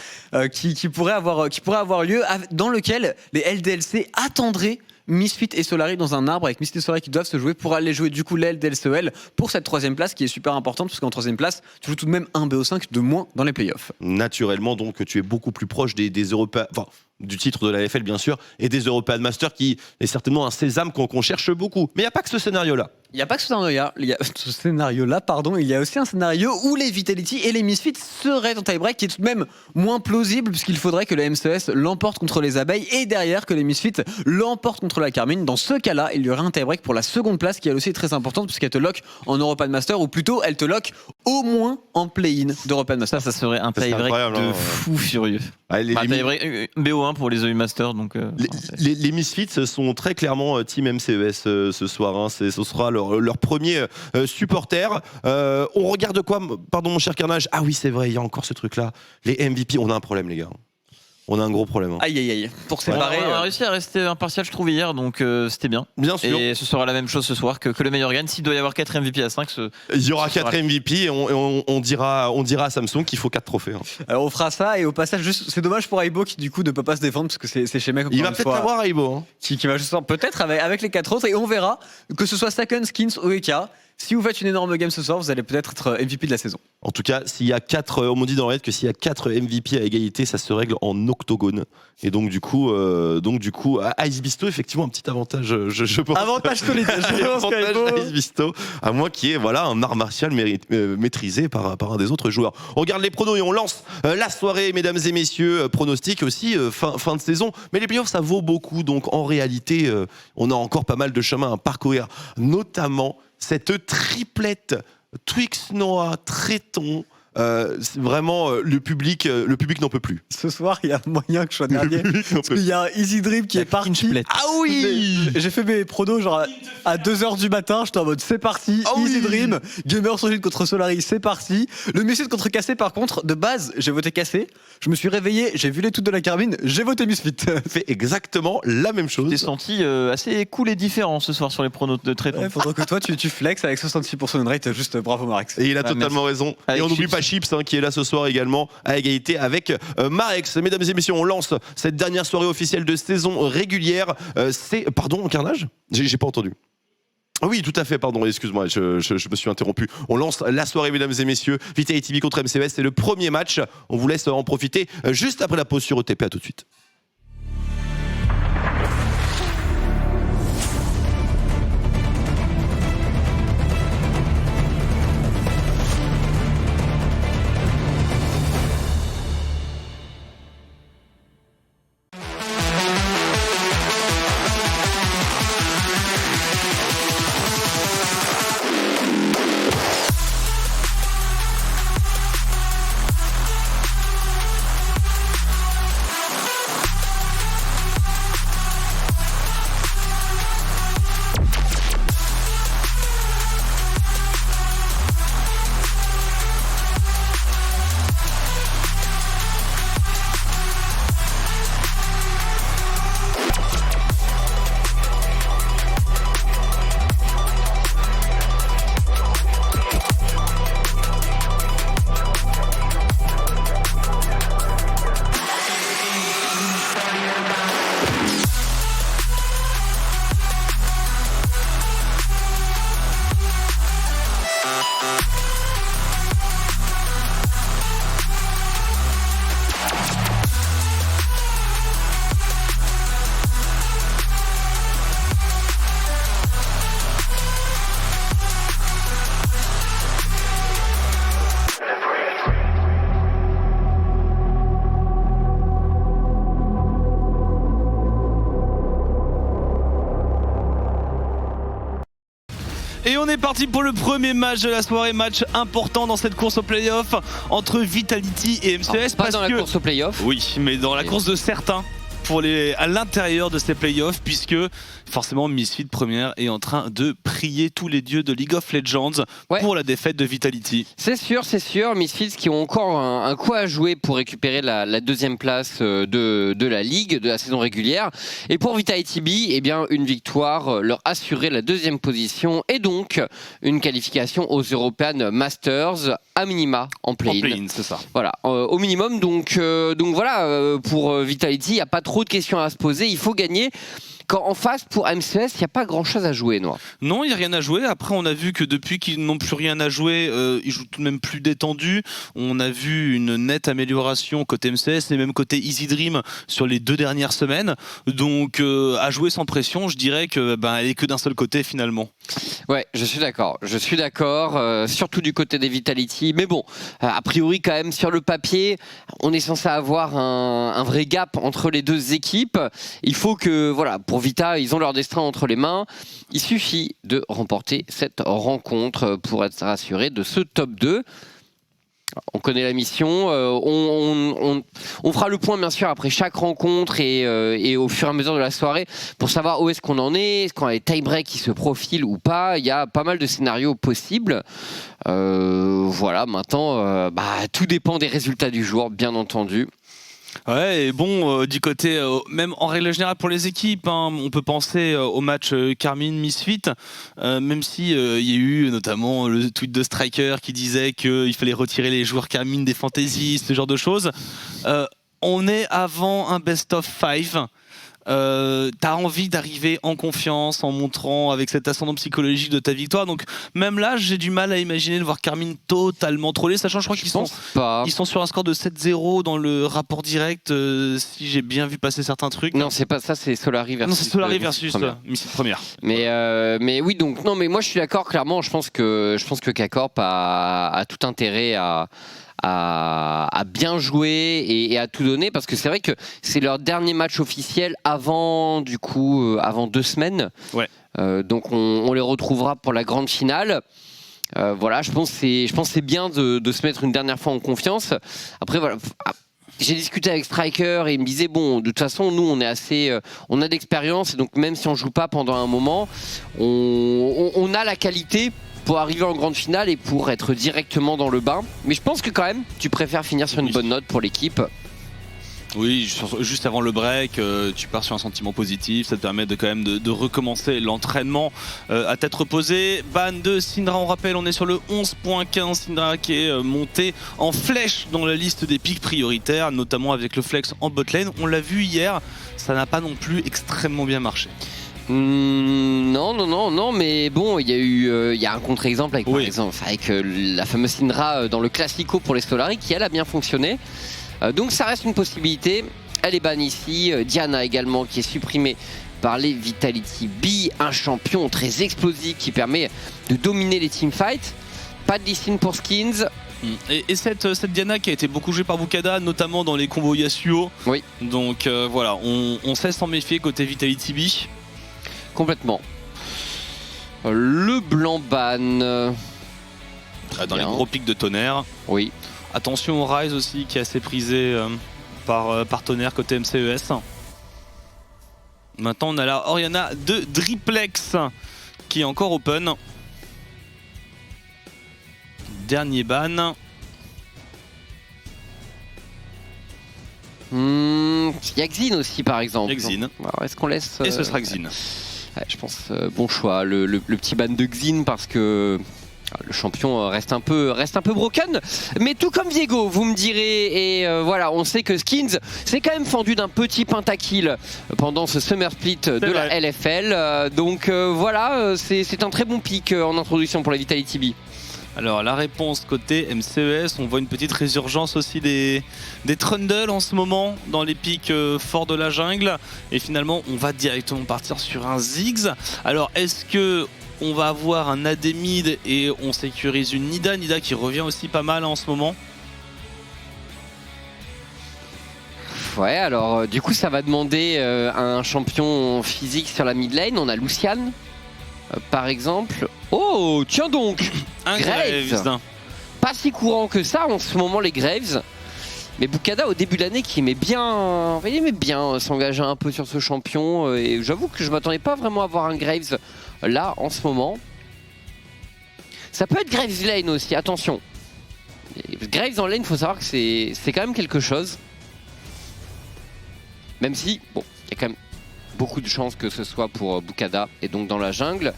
Speaker 2: qui pourrait avoir lieu, dans lequel les LDLC attendraient Misfit et Solari dans un arbre, avec Misfit et Solari qui doivent se jouer pour aller jouer du coup l'LDLCEL pour cette troisième place qui est super importante, parce qu'en troisième place tu joues tout de même un BO5 de moins dans les playoffs.
Speaker 1: Naturellement, donc tu es beaucoup plus proche des Européens, enfin du titre de la LFL bien sûr, et des European Masters, qui est certainement un sésame qu'on cherche beaucoup. Mais il n'y a pas que ce scénario-là.
Speaker 2: Il n'y a pas que ce scénario-là, il y a aussi un scénario où les Vitality et les Misfits seraient en tie-break, qui est tout de même moins plausible, puisqu'il faudrait que le MCS l'emporte contre les abeilles et derrière que les Misfits l'emportent contre la Carmine. Dans ce cas-là, il y aurait un tie-break pour la seconde place, qui elle aussi est très importante, puisqu'elle te lock en European Master, ou plutôt elle te lock au moins en play-in d'European Master.
Speaker 3: Ça serait un tie-break de fou furieux.
Speaker 1: Ouais,
Speaker 3: tie-break BO1 pour les EU Masters. Donc,
Speaker 1: les Misfits sont très clairement team MCES ce soir. Hein. Ce sera leur premier supporter. On regarde quoi? Pardon mon cher Carnage. Ah oui, c'est vrai, il y a encore ce truc-là. Les MVP, on a un problème les gars. On a un gros problème. Hein.
Speaker 2: Aïe aïe aïe. Pour séparer.
Speaker 3: On a réussi à rester impartial, je trouve, hier, donc c'était bien.
Speaker 1: Bien sûr.
Speaker 3: Et ce sera la même chose ce soir, que le meilleur gagne. S'il doit y avoir 4 MVP à 5,
Speaker 1: il y aura 4 MVP et on dira à Samsung qu'il faut 4 trophées. Hein.
Speaker 2: Alors on fera ça, et au passage, juste, c'est dommage pour Aibo qui du coup ne peut pas se défendre, parce que c'est chez mec.
Speaker 1: Il va peut-être l'avoir Aibo. Hein.
Speaker 2: Qui va juste peut-être avec les 4 autres, et on verra que ce soit Saken, Skins ou Eka. Si vous faites une énorme game ce soir, vous allez peut-être être MVP de la saison.
Speaker 1: En tout cas, s'il y a 4, on me dit dans le raid que s'il y a 4 MVP à égalité, ça se règle en octogone. Et donc du coup, à Ice Bisto, effectivement, un petit avantage, je pense.
Speaker 2: Avantage solide.
Speaker 1: Avantage d'Ice Bisto, à moins qu'il y ait un art martial maîtrisé par un des autres joueurs. On regarde les pronos et on lance la soirée, mesdames et messieurs. Pronostic aussi, fin de saison. Mais les playoffs, ça vaut beaucoup. Donc en réalité, on a encore pas mal de chemin à parcourir. Notamment cette triplette Twix, Noah, Tréton. Vraiment, le public n'en peut plus.
Speaker 2: Ce soir, il y a moyen que je sois dernier. Parce qu'il y a Easy Dream qui est parti.
Speaker 1: Ah oui.
Speaker 2: J'ai fait mes pronos genre à 2h du matin. J'étais en mode c'est parti.
Speaker 1: Ah
Speaker 2: Easy
Speaker 1: oui.
Speaker 2: Dream. Gamer Solid contre Solari, c'est parti. Le Misfit contre Cassé, par contre, de base, j'ai voté Cassé. Je me suis réveillé, j'ai vu les toutes de la Carmine, j'ai voté Misfit.
Speaker 1: Fait exactement la même chose.
Speaker 3: T'es senti assez cool et différent ce soir sur les pronos de Tréton.
Speaker 2: Ouais, pendant que toi, tu flexes avec 66% de rate. Juste bravo, Marex.
Speaker 1: Et il a
Speaker 3: Ah,
Speaker 1: totalement raison.
Speaker 3: Avec
Speaker 1: et on n'oublie
Speaker 3: Chips.
Speaker 1: pas Chips qui est là ce soir également à égalité avec Marex. Mesdames et messieurs, on lance cette dernière soirée officielle de saison régulière. C'est pardon, Carnage ? J'ai pas entendu. Ah oui, tout à fait, pardon, excuse-moi, je me suis interrompu. On lance la soirée, mesdames et messieurs. Vitality B contre MCES, c'est le premier match. On vous laisse en profiter juste après la pause sur OTP. À tout de suite.
Speaker 4: Et on est parti pour le premier match de la soirée, match important dans cette course au playoff entre Vitality et MCES.
Speaker 5: Alors, pas
Speaker 4: parce
Speaker 5: dans la
Speaker 4: que...
Speaker 5: course au playoff.
Speaker 4: Oui, mais dans la course de certains à l'intérieur de ces playoffs, puisque forcément Misfit première est en train de prier tous les dieux de League of Legends pour la défaite de Vitality.
Speaker 5: C'est sûr. Misfits qui ont encore un coup à jouer pour récupérer la deuxième place de la Ligue, de la saison régulière. Et pour Vitality B, eh bien, une victoire leur assurait la deuxième position et donc une qualification aux European Masters à minima en play-in.
Speaker 4: En play-in, c'est ça.
Speaker 5: Voilà, au minimum. Donc voilà, pour Vitality, il n'y a pas trop de questions à se poser. Il faut gagner. Quand en face, pour MCS, il n'y a pas grand-chose à jouer, Noah.
Speaker 4: Non, il n'y a rien à jouer. Après, on a vu que depuis qu'ils n'ont plus rien à jouer, ils jouent tout de même plus détendus. On a vu une nette amélioration côté MCS et même côté Easy Dream sur les 2 dernières semaines. Donc, à jouer sans pression, je dirais que elle est que d'un seul côté finalement.
Speaker 5: Ouais, je suis d'accord, surtout du côté des Vitality. Mais bon, a priori quand même sur le papier, on est censé avoir un vrai gap entre les deux équipes. Il faut que, voilà, pour Vita, ils ont leur destin entre les mains. Il suffit de remporter cette rencontre pour être rassuré de ce top 2. On connaît la mission, on fera le point bien sûr après chaque rencontre et au fur et à mesure de la soirée pour savoir où est-ce qu'on en est qu'on a des tie-breaks qui se profilent ou pas. Il y a pas mal de scénarios possibles. Voilà, maintenant, tout dépend des résultats du jour, bien entendu.
Speaker 4: Ouais, et bon, du côté, même en règle générale pour les équipes, on peut penser au match Carmine-Misfit, même si il y a eu notamment le tweet de Striker qui disait qu'il fallait retirer les joueurs Carmine des fantaisies, ce genre de choses. On est avant un best of 5. t'as envie d'arriver en confiance en montrant avec cet ascendant psychologique de ta victoire. Donc même là, j'ai du mal à imaginer de voir Carmine totalement trollé, sachant je crois qu'ils sont sur un score de 7-0 dans le rapport direct, si j'ai bien vu passer certains trucs.
Speaker 5: Non, c'est pas ça, c'est Solari versus.
Speaker 4: Non, c'est Solari versus Missile Première.
Speaker 5: Mais oui, donc non, mais moi je suis d'accord. Clairement, je pense que K-Corp a tout intérêt à bien jouer et à tout donner, parce que c'est vrai que c'est leur dernier match officiel avant 2 semaines.
Speaker 4: Ouais.
Speaker 5: Donc on les retrouvera pour la grande finale. Voilà, je pense que c'est bien de se mettre une dernière fois en confiance. Après voilà. J'ai discuté avec Striker et il me disait bon, de toute façon nous on a d'expérience, et donc même si on joue pas pendant un moment, on a la qualité pour arriver en grande finale et pour être directement dans le bain. Mais je pense que quand même tu préfères finir sur une bonne note pour l'équipe.
Speaker 4: Oui, juste avant le break, tu pars sur un sentiment positif, ça te permet quand même de recommencer l'entraînement à tête reposée. Ban de Syndra, on rappelle, on est sur le 11.15, Syndra qui est monté en flèche dans la liste des pics prioritaires, notamment avec le flex en botlane. On l'a vu hier, ça n'a pas non plus extrêmement bien marché.
Speaker 5: Non, mais bon, il y a un contre-exemple avec, par exemple, avec la fameuse Syndra dans le Classico pour les Solari qui elle a bien fonctionné. Donc ça reste une possibilité. Elle est banne ici. Diana également qui est supprimée par les Vitality B, un champion très explosif qui permet de dominer les teamfights. Pas de Lee pour Skins.
Speaker 4: Et cette Diana qui a été beaucoup jouée par Bukada, notamment dans les combos Yasuo.
Speaker 5: Oui.
Speaker 4: Donc voilà, on sait s'en méfier côté Vitality B.
Speaker 5: Complètement. Le blanc ban.
Speaker 4: Dans les gros pics de tonnerre.
Speaker 5: Oui.
Speaker 4: Attention au Rise aussi qui est assez prisé par tonnerre côté MCES. Maintenant on a la Orianna de Driplex qui est encore open. Dernier ban.
Speaker 5: Il y a Xin aussi par exemple.
Speaker 4: Xin.
Speaker 5: Alors, est-ce qu'on laisse
Speaker 4: Et ce sera Xin.
Speaker 5: Ouais, je pense bon choix. Le petit ban de Xin parce que le champion reste un peu broken, mais tout comme Viego, vous me direz, et voilà, on sait que Skins s'est quand même fendu d'un petit pentakill pendant ce summer split de la LFL, donc voilà, c'est un très bon pick en introduction pour la Vitality B.
Speaker 4: Alors la réponse côté MCES, on voit une petite résurgence aussi des Trundle en ce moment dans les pics forts de la jungle, et finalement on va directement partir sur un Ziggs. Alors est-ce que on va avoir un AD mid et on sécurise une Nida qui revient aussi pas mal en ce moment?
Speaker 5: Ouais, alors du coup ça va demander un champion physique sur la mid lane. On a Lucian par exemple. Oh tiens donc,
Speaker 4: un Graves.
Speaker 5: Pas si courant que ça en ce moment les Graves. Mais Bukada au début de l'année qui aimait bien s'engager un peu sur ce champion, et j'avoue que je m'attendais pas vraiment à voir un Graves là en ce moment. Ça peut être Graves lane aussi, attention. Graves en lane, faut savoir que c'est quand même quelque chose. Même si, bon, il y a quand même beaucoup de chances que ce soit pour Bukada et donc dans la jungle.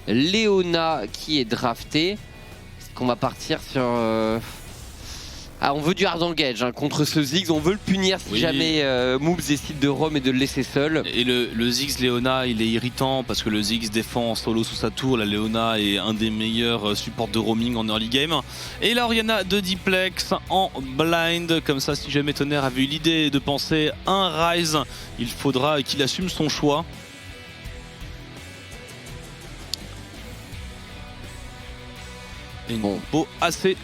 Speaker 5: Leona qui est draftée. Est-ce qu'on va partir sur... Ah, on veut du hard engage contre ce Ziggs, on veut le punir si jamais Moobs décide de roam et de le laisser seul.
Speaker 4: Et le Ziggs Leona, il est irritant parce que le Ziggs défend en solo sous sa tour. La Leona est un des meilleurs supports de roaming en early game. Et la Orianna de Diplex en blind, comme ça si jamais Tonnerre avait eu l'idée de penser un Rise, il faudra qu'il assume son choix. Une compo assez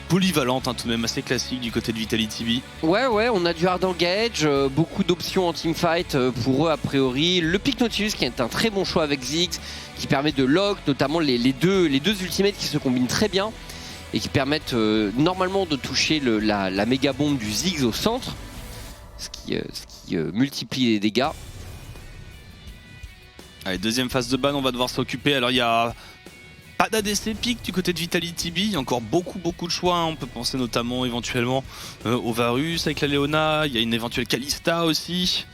Speaker 4: polyvalente, tout de même assez classique du côté de Vitality B.
Speaker 5: Ouais, on a du hard engage, beaucoup d'options en teamfight pour eux a priori. Le pick Nautilus qui est un très bon choix avec Ziggs, qui permet de lock, notamment les deux ultimates qui se combinent très bien et qui permettent normalement de toucher la méga bombe du Ziggs au centre, ce qui multiplie les dégâts.
Speaker 4: Allez, deuxième phase de ban, on va devoir s'occuper. Alors il y a pas d'ADC pick du côté de Vitality B, il y a encore beaucoup de choix, on peut penser notamment éventuellement au Varus avec la Leona, il y a une éventuelle Kalista aussi.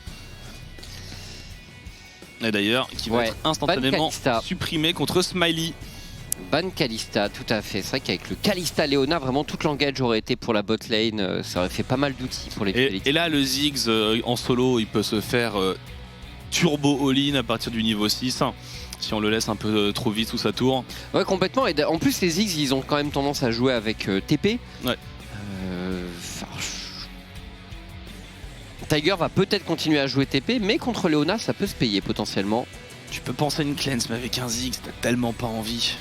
Speaker 4: Et d'ailleurs qui va être instantanément supprimé contre Smiley.
Speaker 5: Ban Kalista, tout à fait. C'est vrai qu'avec le Kalista Leona, vraiment tout l'engage aurait été pour la bot lane. Ça aurait fait pas mal d'outils pour les Vitality.
Speaker 4: Et là, le Ziggs en solo, il peut se faire turbo all-in à partir du niveau 6. Si on le laisse un peu trop vite sous sa tour.
Speaker 5: Ouais, complètement. Et en plus, les Ziggs, ils ont quand même tendance à jouer avec TP.
Speaker 4: Ouais.
Speaker 5: Tiger va peut-être continuer à jouer TP, mais contre Leona, ça peut se payer potentiellement.
Speaker 4: Tu peux penser à une cleanse, mais avec un Ziggs, t'as tellement pas envie.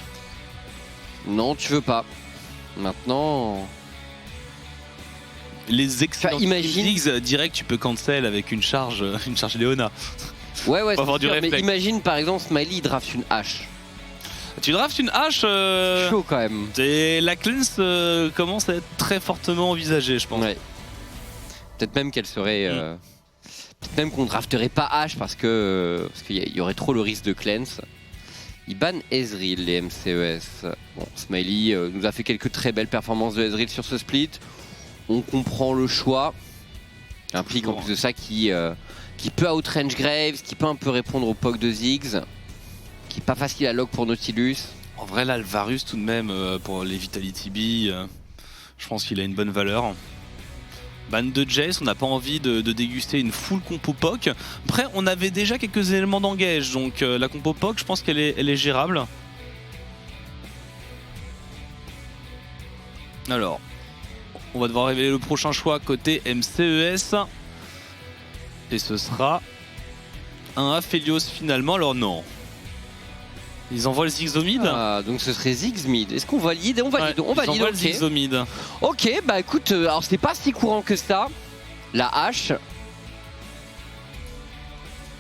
Speaker 5: Non, tu veux pas. Maintenant...
Speaker 4: Les excellents
Speaker 5: imagine-
Speaker 4: Ziggs, direct, tu peux cancel avec une charge Leona.
Speaker 5: Ouais,
Speaker 4: Faut avoir
Speaker 5: c'est
Speaker 4: du
Speaker 5: sûr, mais
Speaker 4: réflexe.
Speaker 5: imagine par exemple Smiley, il draft une hache.
Speaker 4: Tu drafts une hache,
Speaker 5: Chaud quand même.
Speaker 4: et la cleanse commence à être très fortement envisagée, je pense.
Speaker 5: Ouais. Peut-être même qu'elle serait... Peut-être même qu'on drafterait pas H parce qu'il y aurait trop le risque de cleanse. Ils bannent Ezreal, les MCES. Bon, Smiley nous a fait quelques très belles performances de Ezreal sur ce split. On comprend le choix. Un pick en plus de ça qui peut outrange Graves, qui peut un peu répondre au POC de Ziggs, qui est pas facile à log pour Nautilus.
Speaker 4: En vrai, là, le Varus, tout de même, pour les Vitality B, je pense qu'il a une bonne valeur. Ban de Jace, on n'a pas envie de déguster une full compo POC. Après, on avait déjà quelques éléments d'engage, donc la compo POC, je pense qu'elle est gérable. Alors, on va devoir révéler le prochain choix côté MCES. Et ce sera un Aphelios finalement. Alors non. Ils envoient le Ziggs au mid.
Speaker 5: Ah, donc ce serait Ziggs mid. Est-ce qu'on valide? On valide,
Speaker 4: Ouais,
Speaker 5: on
Speaker 4: ils
Speaker 5: valide,
Speaker 4: envoient le
Speaker 5: ok.
Speaker 4: Ziggs au mid.
Speaker 5: Ok, bah écoute, alors c'est pas si courant que ça. La hache.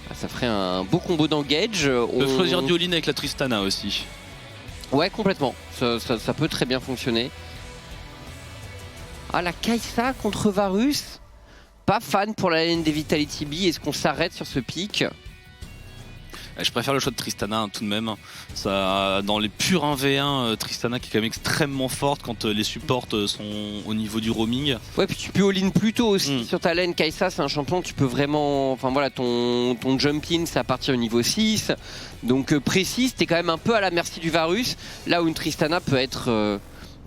Speaker 5: Ah, ça ferait un beau combo d'engage.
Speaker 4: Ils peuvent choisir du all-in avec la Tristana aussi.
Speaker 5: Ouais, complètement. Ça peut très bien fonctionner. Ah, la Kai'Sa contre Varus. Pas fan pour la lane des Vitality B. Est-ce qu'on s'arrête sur ce pic?
Speaker 4: Je préfère le choix de Tristana tout de même. Ça, dans les purs 1v1, Tristana qui est quand même extrêmement forte quand les supports sont au niveau du roaming.
Speaker 5: Ouais, puis tu peux all-in plus tôt aussi sur ta lane. Kai'Sa, c'est un champion, tu peux vraiment... Enfin voilà, ton jump in, c'est à partir du niveau 6. Donc précis, t'es quand même un peu à la merci du Varus. Là où une Tristana peut être...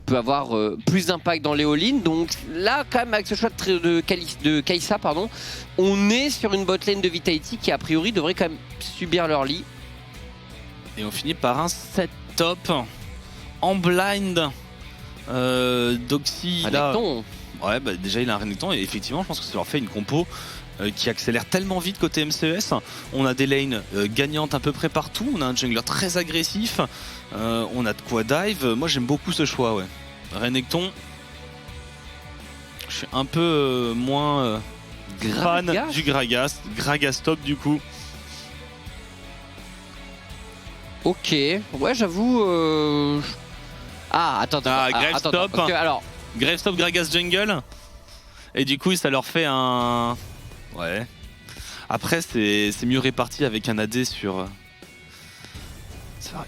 Speaker 5: peut avoir plus d'impact dans les all-in. Donc là, quand même, avec ce choix de Kai'Sa, pardon, on est sur une botlane de Vitality qui, a priori, devrait quand même subir leur lit.
Speaker 4: Et on finit par un set top en blind. Doxy, là...
Speaker 5: Renekton.
Speaker 4: Ouais, bah déjà il a un Renekton et effectivement, je pense que ça leur fait une compo qui accélère tellement vite côté MCES. On a des lanes gagnantes à peu près partout. On a un jungler très agressif. On a de quoi dive. Moi j'aime beaucoup ce choix, ouais. Renekton. Je suis un peu moins fan
Speaker 5: Gragas.
Speaker 4: du Gragas. Gragas top du coup.
Speaker 5: Ok, ouais, j'avoue... Ah, attends,
Speaker 4: Graves
Speaker 5: attends,
Speaker 4: top.
Speaker 5: parce que, alors,
Speaker 4: Graves top, Gragas jungle. Et du coup ça leur fait un... Ouais. Après c'est mieux réparti avec un AD sur... C'est vrai,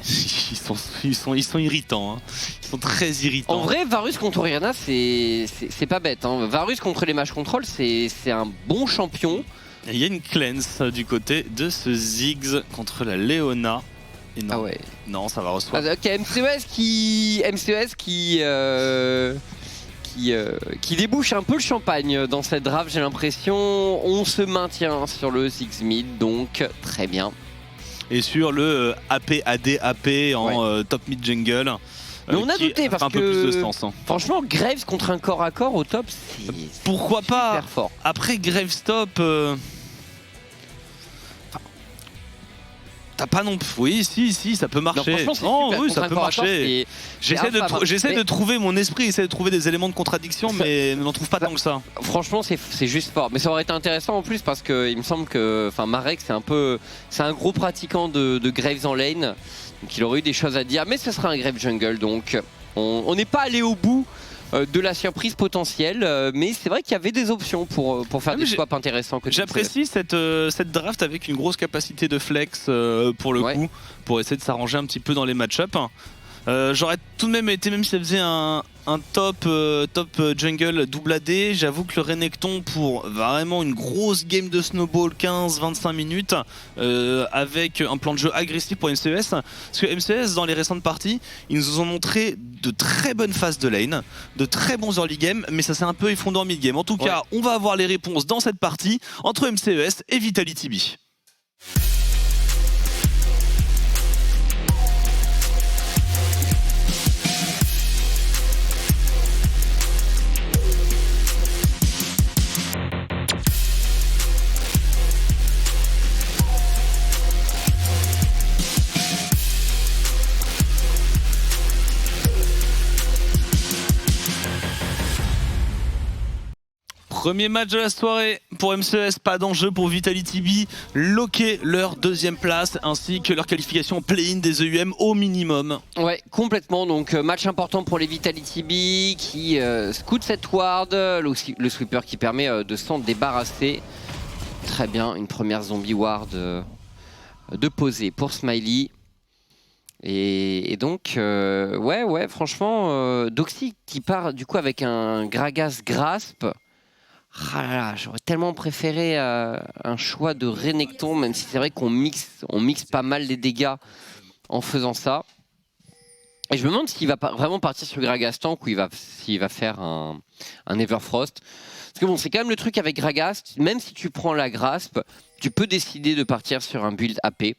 Speaker 4: ils sont irritants. Hein. Ils sont très irritants.
Speaker 5: en vrai, Varus contre Orianna, c'est pas bête. Hein. Varus contre les match control, c'est un bon champion.
Speaker 4: Et il y a une cleanse du côté de ce Ziggs contre la Leona. Et non,
Speaker 5: Ah ouais.
Speaker 4: non, ça va recevoir.
Speaker 5: Ok, MCES qui débouche un peu le champagne dans cette draft, j'ai l'impression. On se maintient sur le Ziggs mid, donc très bien.
Speaker 4: Et sur le AP, AD, AP en top mid jungle.
Speaker 5: Mais on a
Speaker 4: qui
Speaker 5: douté
Speaker 4: a
Speaker 5: parce
Speaker 4: un peu
Speaker 5: que-
Speaker 4: plus de sens. Hein.
Speaker 5: Franchement, Graves contre un corps à corps au top, c'est
Speaker 4: Pourquoi pas
Speaker 5: super fort.
Speaker 4: Après Graves top. T'as pas non plus. Oui, si, ça peut
Speaker 5: Non,
Speaker 4: marcher.
Speaker 5: franchement, c'est
Speaker 4: Non,
Speaker 5: super.
Speaker 4: oui,
Speaker 5: Contre
Speaker 4: ça
Speaker 5: un
Speaker 4: peut
Speaker 5: corps à corps,
Speaker 4: marcher. J'essaie de,
Speaker 5: infâme, hein.
Speaker 4: j'essaie
Speaker 5: Mais-
Speaker 4: de trouver mon esprit, essaie de trouver des éléments de contradiction, mais n'en trouve pas tant que ça.
Speaker 5: Franchement, c'est juste fort. Mais ça aurait été intéressant en plus parce que il me semble que, enfin, Marek, c'est un gros pratiquant de Graves en lane, donc il aurait eu des choses à dire. Mais ce sera un Graves jungle, donc on n'est pas allé au bout de la surprise potentielle, mais c'est vrai qu'il y avait des options pour faire
Speaker 4: Ah,
Speaker 5: des
Speaker 4: mais
Speaker 5: swaps intéressants.
Speaker 4: J'apprécie cette draft avec une grosse capacité de flex pour le
Speaker 5: Ouais.
Speaker 4: coup, pour essayer de s'arranger un petit peu dans les match-ups. J'aurais tout de même été, même si ça faisait un top jungle double AD, j'avoue que le Renekton pour vraiment une grosse game de snowball 15-25 minutes avec un plan de jeu agressif pour MCES, parce que MCES dans les récentes parties ils nous ont montré de très bonnes phases de lane, de très bons early game, mais ça s'est un peu effondré en mid game. En tout cas on va avoir les réponses dans cette partie entre MCES et Vitality B. Premier match de la soirée pour MCES, pas d'enjeu pour Vitality B, loquer leur deuxième place ainsi que leur qualification play-in des EUM au minimum.
Speaker 5: Ouais, complètement. Donc match important pour les Vitality B qui scout cette ward, le sweeper qui permet de s'en débarrasser. Très bien, une première zombie ward de poser pour Smiley. Et donc, ouais, franchement, Doxy qui part du coup avec un Gragas Grasp. Ah là là, j'aurais tellement préféré un choix de Renekton, même si c'est vrai qu'on mixe pas mal les dégâts en faisant ça. Et je me demande s'il va vraiment partir sur Gragas Tank ou s'il va faire un Everfrost. Parce que bon, c'est quand même le truc avec Gragas, même si tu prends la Grasp, tu peux décider de partir sur un build AP.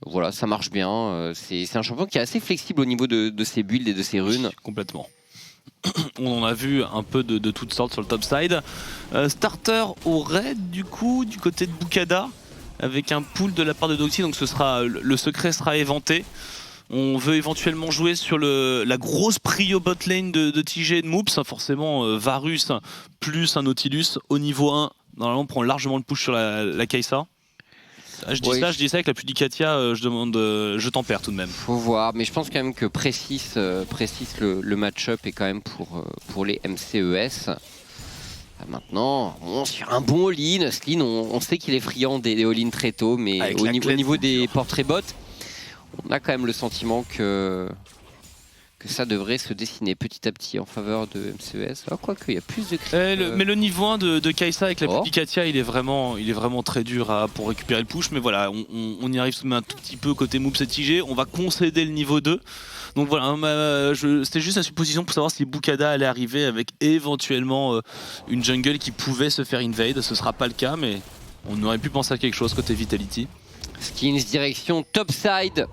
Speaker 5: Voilà, ça marche bien. C'est un champion qui est assez flexible au niveau de ses builds et de ses runes.
Speaker 4: Complètement. On en a vu un peu de toutes sortes sur le top side. Starter au raid du coup du côté de Bukada avec un pull de la part de Doxy, donc le secret sera éventé. On veut éventuellement jouer sur la grosse prio bot lane de TG et de Moops. Forcément Varus plus un Nautilus au niveau 1 normalement prend largement le push sur la Kai'Sa. Je dis ça avec la Pudicatia, je t'en perds tout de même.
Speaker 5: Faut voir, mais je pense quand même que précise le match-up est quand même pour les MCES. Maintenant, sur un bon all-in, Slin, on sait qu'il est friand des all-in très tôt, mais au niveau des portraits bots, on a quand même le sentiment que ça devrait se dessiner petit à petit en faveur de MCES. Alors quoique, il y a plus de creep.
Speaker 4: Mais le niveau 1 de Kai'Sa avec la Pudicatia, il est vraiment très dur pour récupérer le push. Mais voilà, on y arrive un tout petit peu côté Moops et TG. On va concéder le niveau 2. Donc voilà, c'était juste la supposition pour savoir si Bukada allait arriver avec éventuellement une jungle qui pouvait se faire invade. Ce sera pas le cas, mais on aurait pu penser à quelque chose côté Vitality.
Speaker 5: Skins direction topside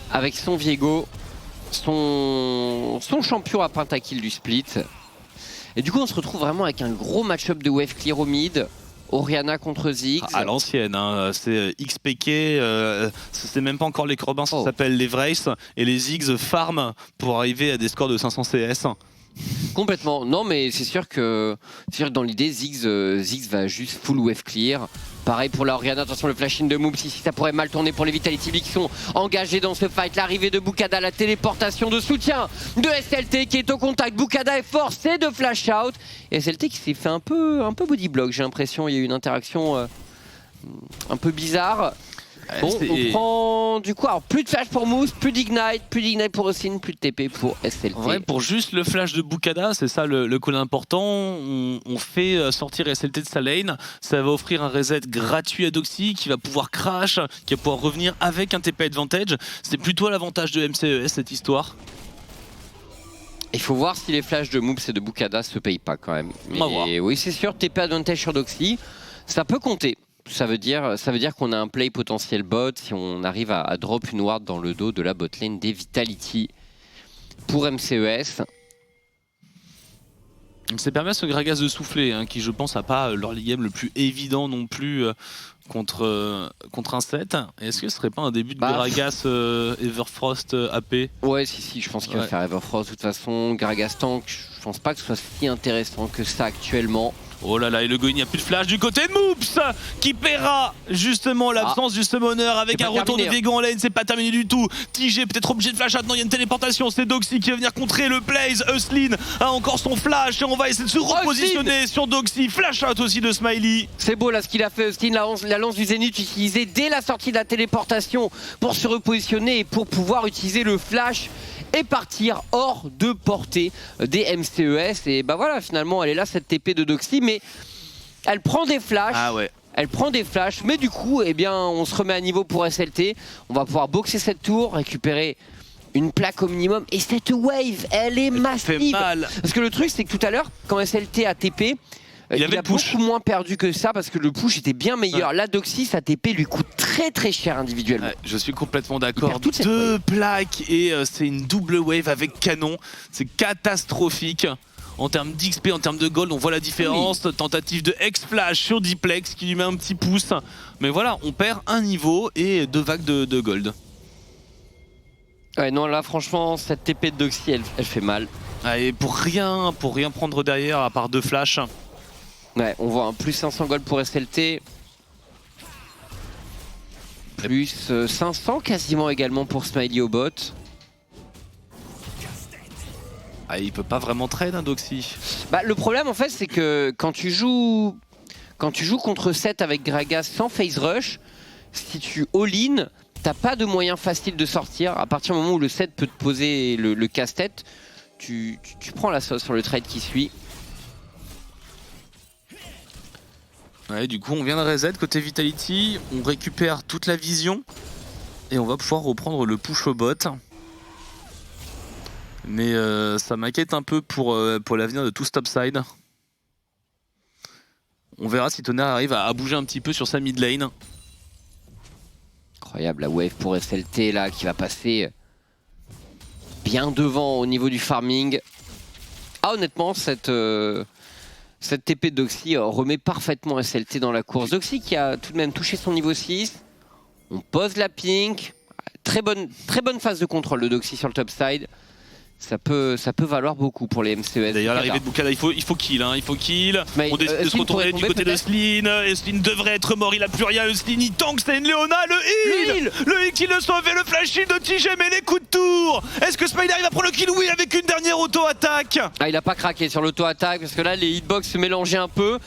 Speaker 5: avec son Viego. Son champion à pentakill du split. Et du coup on se retrouve vraiment avec un gros match-up de wave clear au mid. Orianna contre Ziggs.
Speaker 4: À l'ancienne, hein. C'est XPK, c'est même pas encore les Corbins, ça s'appelle les Vrace. Et les Ziggs farm pour arriver à des scores de 500 CS.
Speaker 5: Complètement, non mais c'est sûr que dans l'idée Ziggs va juste full wave clear. Pareil pour la Orianna, attention le flash-in de Moops ici, ça pourrait mal tourner pour les Vitality B qui sont engagés dans ce fight. L'arrivée de Bukada, la téléportation de soutien de SLT qui est au contact. Bukada est forcé de flash out. Et SLT qui s'est fait un peu body block, j'ai l'impression. Il y a eu une interaction un peu bizarre. Bon, on prend du coup, alors plus de flash pour Moose, plus d'ignite pour Osin, plus de TP pour SLT.
Speaker 4: En vrai, pour juste le flash de Bukada, c'est ça le call important. On fait sortir SLT de sa lane. Ça va offrir un reset gratuit à Doxy qui va pouvoir crash, qui va pouvoir revenir avec un TP advantage. C'est plutôt l'avantage de MCES cette histoire.
Speaker 5: Il faut voir si les flashs de Moops et de Bukada se payent pas quand même. Mais oui, c'est sûr, TP advantage sur Doxy, ça peut compter. Ça veut dire qu'on a un play potentiel bot si on arrive à drop une ward dans le dos de la botlane des Vitality pour MCES.
Speaker 4: Ça permet à ce Gragas de souffler, hein, qui je pense n'a pas l'early game le plus évident non plus contre un set. Est-ce que ce serait pas un début de Gragas Everfrost AP?
Speaker 5: Ouais, si, je pense qu'il va faire Everfrost. De toute façon, Gragas Tank, je pense pas que ce soit si intéressant que ça actuellement.
Speaker 4: Oh là là, et le go, il n'y a plus de flash du côté de Moops qui paiera justement l'absence du summoner avec
Speaker 5: C'est
Speaker 4: un
Speaker 5: pas
Speaker 4: retour de
Speaker 5: terminé,
Speaker 4: Viego en lane. C'est pas terminé du tout. TG peut-être obligé de flash maintenant. Il y a une téléportation. C'est Doxy qui va venir contrer le Blaze. Uslin a encore son flash et on va essayer de se repositionner sur Doxy. Flash out aussi de Smiley.
Speaker 5: C'est beau là ce qu'il a fait, Austin, la lance du Zénith utilisée dès la sortie de la téléportation pour se repositionner et pour pouvoir utiliser le flash et partir hors de portée des MCES. Et bah voilà, finalement elle est là cette TP de Doxy, mais elle prend des flashs.
Speaker 4: Ah ouais.
Speaker 5: Elle prend des flashs, mais du coup, eh bien, on se remet à niveau pour SLT. On va pouvoir boxer cette tour, récupérer une plaque au minimum. Et cette wave, elle est
Speaker 4: Fait
Speaker 5: massive.
Speaker 4: mal.
Speaker 5: Parce que le truc, c'est que tout à l'heure, quand SLT a TP,
Speaker 4: Il avait
Speaker 5: a
Speaker 4: le push.
Speaker 5: beaucoup moins perdu que ça parce que le push était bien meilleur. La Doxy, sa TP lui coûte très très cher individuellement.
Speaker 4: Ouais, je suis complètement
Speaker 5: Il
Speaker 4: d'accord.
Speaker 5: perd toute cette
Speaker 4: 2 plaques et c'est une double wave avec canon. C'est catastrophique. En termes d'XP, en termes de gold, on voit la différence. Tentative de X-Flash sur Diplex qui lui met un petit pouce. Mais voilà, on perd un niveau et 2 vagues de gold.
Speaker 5: Ouais, non, là, franchement, cette TP de Doxy, elle fait mal.
Speaker 4: Ah, et pour rien prendre derrière à part 2 flashs.
Speaker 5: Ouais, on voit un plus 500 gold pour SLT. Plus 500 quasiment également pour Smiley au bot.
Speaker 4: Ah, il peut pas vraiment trade un Doxy.
Speaker 5: Bah, le problème en fait c'est que quand tu joues contre 7 avec Gragas sans phase rush, si tu all-in, t'as pas de moyen facile de sortir. À partir du moment où le 7 peut te poser le casse-tête, tu prends la sauce sur le trade qui suit.
Speaker 4: Ouais, du coup, on vient de reset côté Vitality. On récupère toute la vision. Et on va pouvoir reprendre le push au bot. Mais ça m'inquiète un peu pour l'avenir de tout Topside. On verra si Tonnerre arrive à bouger un petit peu sur sa mid lane.
Speaker 5: Incroyable la wave pour SLT là qui va passer bien devant au niveau du farming. Ah honnêtement cette TP de Doxy remet parfaitement SLT dans la course. Doxy qui a tout de même touché son niveau 6. On pose la pink. Très bonne phase de contrôle de Doxy sur le top side. Ça peut valoir beaucoup pour les MCES.
Speaker 4: D'ailleurs, l'arrivée de Bukada, il faut kill. Hein, il faut kill.
Speaker 5: Mais,
Speaker 4: on décide de se
Speaker 5: Uslin
Speaker 4: retourner
Speaker 5: pourrait
Speaker 4: du côté
Speaker 5: tomber,
Speaker 4: de Uslin. Uslin devrait être mort, il a plus rien. Uslin, il tank, c'est une Leona. Le heal qui le sauve et le flash heal de TG, mais les coups de tour. Est-ce que Smiley arrive à prendre le kill? Oui, avec une dernière auto-attaque.
Speaker 5: Ah, il a pas craqué sur l'auto-attaque parce que là, les hitbox se mélangeaient un peu.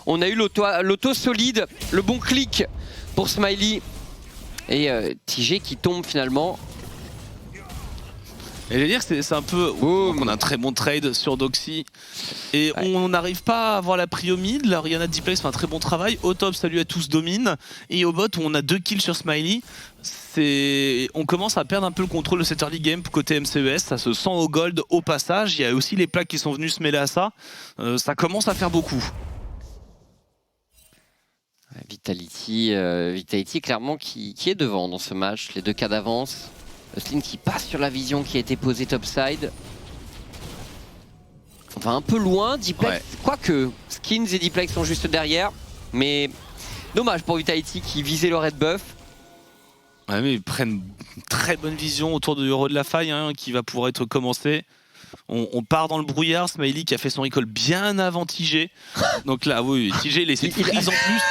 Speaker 5: On a eu l'auto solide, le bon clic pour Smiley. Et TG qui tombe finalement.
Speaker 4: Et je veux dire, c'est un peu. On a un très bon trade sur Doxy. Et on n'arrive pas à avoir la prio mid. Là, Rihanna Diplex fait un très bon travail. Au top, salut à tous, domine. Et au bot, où on a 2 kills sur Smiley, on commence à perdre un peu le contrôle de cette early game côté MCES. Ça se sent au gold au passage. Il y a aussi les plaques qui sont venues se mêler à ça. Ça commence à faire beaucoup.
Speaker 5: Vitality clairement qui est devant dans ce match. Les 2 cas d'avance. Uslin qui passe sur la vision qui a été posée topside. On va un peu loin, Diplex, quoique Skins et Diplex sont juste derrière. Mais dommage pour Vitality qui visait le red buff.
Speaker 4: Ouais, mais ils prennent une très bonne vision autour du héros de la faille qui va pouvoir être commencé. On part dans le brouillard, Smiley qui a fait son recall bien avant TG. Donc là, oui, TG il essaie de freeze en plus.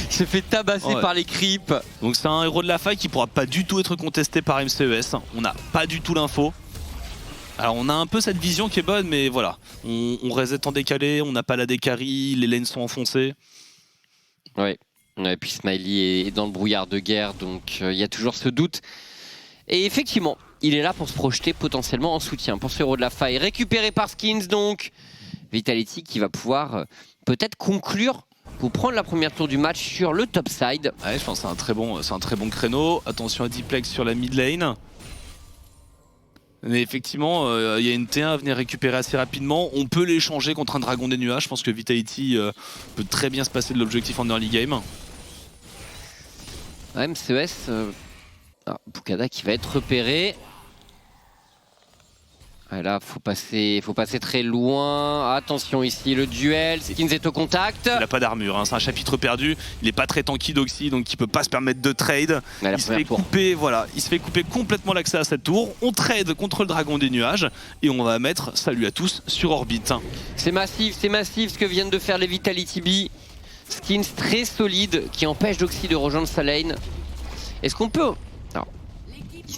Speaker 5: Il se fait tabasser par les creeps.
Speaker 4: Donc c'est un héros de la faille qui pourra pas du tout être contesté par MCES. On n'a pas du tout l'info. Alors on a un peu cette vision qui est bonne, mais voilà. On reset en décalé, on n'a pas la décarie, les lanes sont enfoncées.
Speaker 5: Ouais. Et puis Smiley est dans le brouillard de guerre, donc il y a toujours ce doute. Et effectivement, il est là pour se projeter potentiellement en soutien pour ce héros de la faille. Récupéré par Skins donc. Vitality qui va pouvoir peut-être conclure pour prendre la première tour du match sur le top side.
Speaker 4: Ouais, je pense que c'est un très bon créneau. Attention à Diplex sur la mid lane. Mais effectivement, il y a une T1 à venir récupérer assez rapidement. On peut l'échanger contre un dragon des nuages. Je pense que Vitality peut très bien se passer de l'objectif en early game.
Speaker 5: Ouais, MCES... Bukada qui va être repéré. Là, faut passer très loin. Attention ici, le duel. Skins est au contact.
Speaker 4: Il n'a pas d'armure, hein. C'est un chapitre perdu. Il n'est pas très tanky Doxy, donc il peut pas se permettre de trade.
Speaker 5: La
Speaker 4: Il se fait couper, voilà, il se fait couper complètement l'accès à cette tour. On trade contre le dragon des nuages et on va mettre salut à tous sur orbite.
Speaker 5: C'est massif ce que viennent de faire les Vitality B. Skins très solides qui empêchent Doxy de rejoindre sa lane. Est-ce qu'on peut... Non.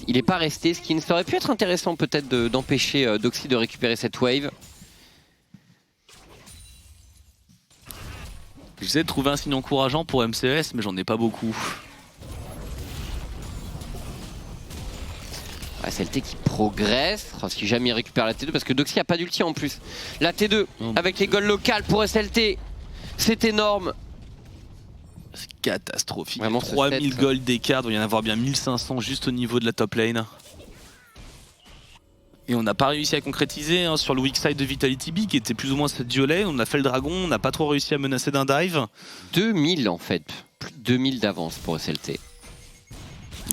Speaker 5: Il n'est pas resté. Skins, ça aurait pu être intéressant peut-être d'empêcher Doxy de récupérer cette wave.
Speaker 4: J'essaie de trouver un signe encourageant pour MCES, mais j'en ai pas beaucoup.
Speaker 5: SLT qui progresse, si jamais il récupère la T2, parce que Doxy a pas d'ulti en plus. La T2 avec les golds locales pour SLT, c'est énorme.
Speaker 4: C'est catastrophique.
Speaker 5: Vraiment,
Speaker 4: 3000 gold d'écart, il doit y en avoir bien 1500 juste au niveau de la top lane. Et on n'a pas réussi à concrétiser hein, sur le weak side de Vitality B qui était plus ou moins cette duolet. On a fait le dragon, on n'a pas trop réussi à menacer d'un dive.
Speaker 5: 2000 en fait, plus de 2000 d'avance pour SLT.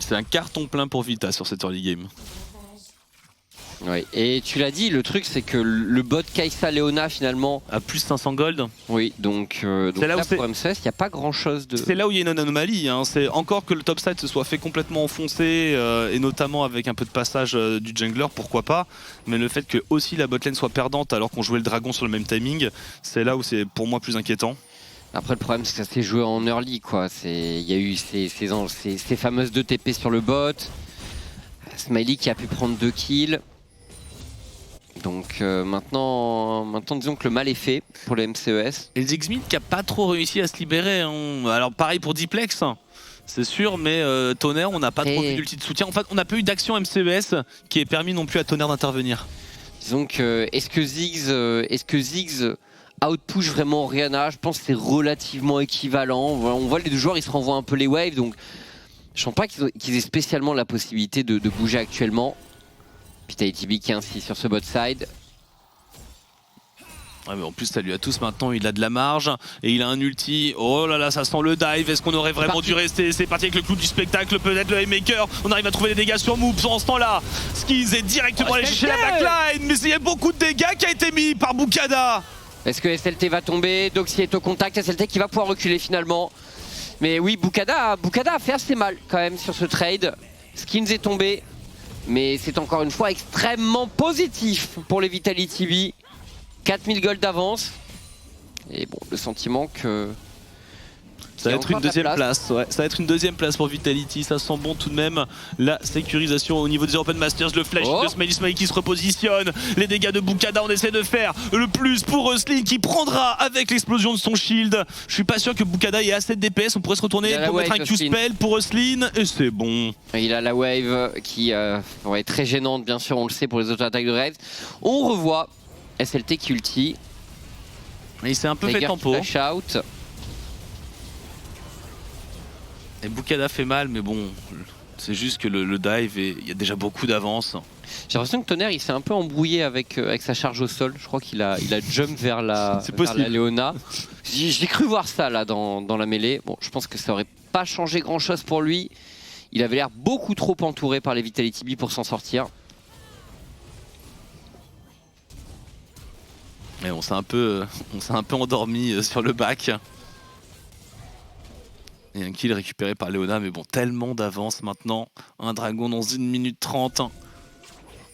Speaker 4: C'est un carton plein pour Vita sur cette early game.
Speaker 5: Oui, et tu l'as dit, le truc c'est que le bot Kai'Sa Leona finalement...
Speaker 4: À plus 500 gold.
Speaker 5: Oui, donc là pour MCS, il n'y a pas grand chose de...
Speaker 4: C'est là où il y a une anomalie, hein. C'est encore que le top side se soit fait complètement enfoncer, et notamment avec un peu de passage du jungler, pourquoi pas. Mais le fait que aussi la botlane soit perdante alors qu'on jouait le dragon sur le même timing, c'est là où c'est pour moi plus inquiétant.
Speaker 5: Après le problème c'est que ça s'est joué en early quoi, il y a eu ces fameuses 2 TP sur le bot, Smiley qui a pu prendre 2 kills. Donc maintenant disons que le mal est fait pour le MCES.
Speaker 4: Et Ziggsmith qui a pas trop réussi à se libérer, hein. Alors pareil pour Diplex, c'est sûr, mais Tonnerre on n'a pas trop vu d'ulti de soutien. En fait on n'a pas eu d'action MCES qui ait permis non plus à Tonnerre d'intervenir.
Speaker 5: Disons que est-ce que Ziggs outpush vraiment Orianna? Je pense que c'est relativement équivalent. On voit les deux joueurs, ils se renvoient un peu les waves, donc je sens pas qu'ils aient spécialement la possibilité de bouger actuellement. Vitality B qui est ainsi sur ce bot side.
Speaker 4: Ouais, mais en plus salut à tous, maintenant il a de la marge et il a un ulti. Oh là là, ça sent le dive. Est-ce qu'on aurait vraiment dû rester? C'est parti avec le clou du spectacle, peut-être le haymaker. On arrive à trouver les dégâts sur Moops en ce temps-là. Skins est directement allé chercher la backline, mais il y a beaucoup de dégâts qui a été mis par Bukada.
Speaker 5: Est-ce que SLT va tomber? Doxy est au contact, SLT qui va pouvoir reculer finalement. Mais oui, Bukada a fait assez mal quand même sur ce trade. Skins est tombé, mais c'est encore une fois extrêmement positif pour les Vitality B. 4000 gold d'avance. Et bon, le sentiment que...
Speaker 4: Ça va être une deuxième place, ouais. Ça va être une deuxième place pour Vitality, ça sent bon tout de même. La sécurisation au niveau des Open Masters, le flash de Smiley qui se repositionne. Les dégâts de Bukada, on essaie de faire le plus pour Euslin qui prendra avec l'explosion de son shield. Je suis pas sûr que Bukada ait assez de DPS, on pourrait se retourner pour mettre un Q-spell pour Euslin et c'est bon.
Speaker 5: Il a la wave qui est très gênante bien sûr, on le sait pour les autres attaques de Raid. On revoit SLT qui ulti.
Speaker 4: Il s'est un peu fait tempo.
Speaker 5: Flash out.
Speaker 4: Et Bukada fait mal, mais bon, c'est juste que le dive, il y a déjà beaucoup d'avance.
Speaker 5: J'ai l'impression que Tonnerre il s'est un peu embrouillé avec sa charge au sol. Je crois qu'il a jump vers la Leona. J'ai cru voir ça là dans la mêlée. Bon, je pense que ça aurait pas changé grand chose pour lui. Il avait l'air beaucoup trop entouré par les Vitality B pour s'en sortir.
Speaker 4: Et on s'est un peu endormi sur le back. Et un kill récupéré par Leona, mais bon, tellement d'avance maintenant. Un dragon dans 1 minute 30.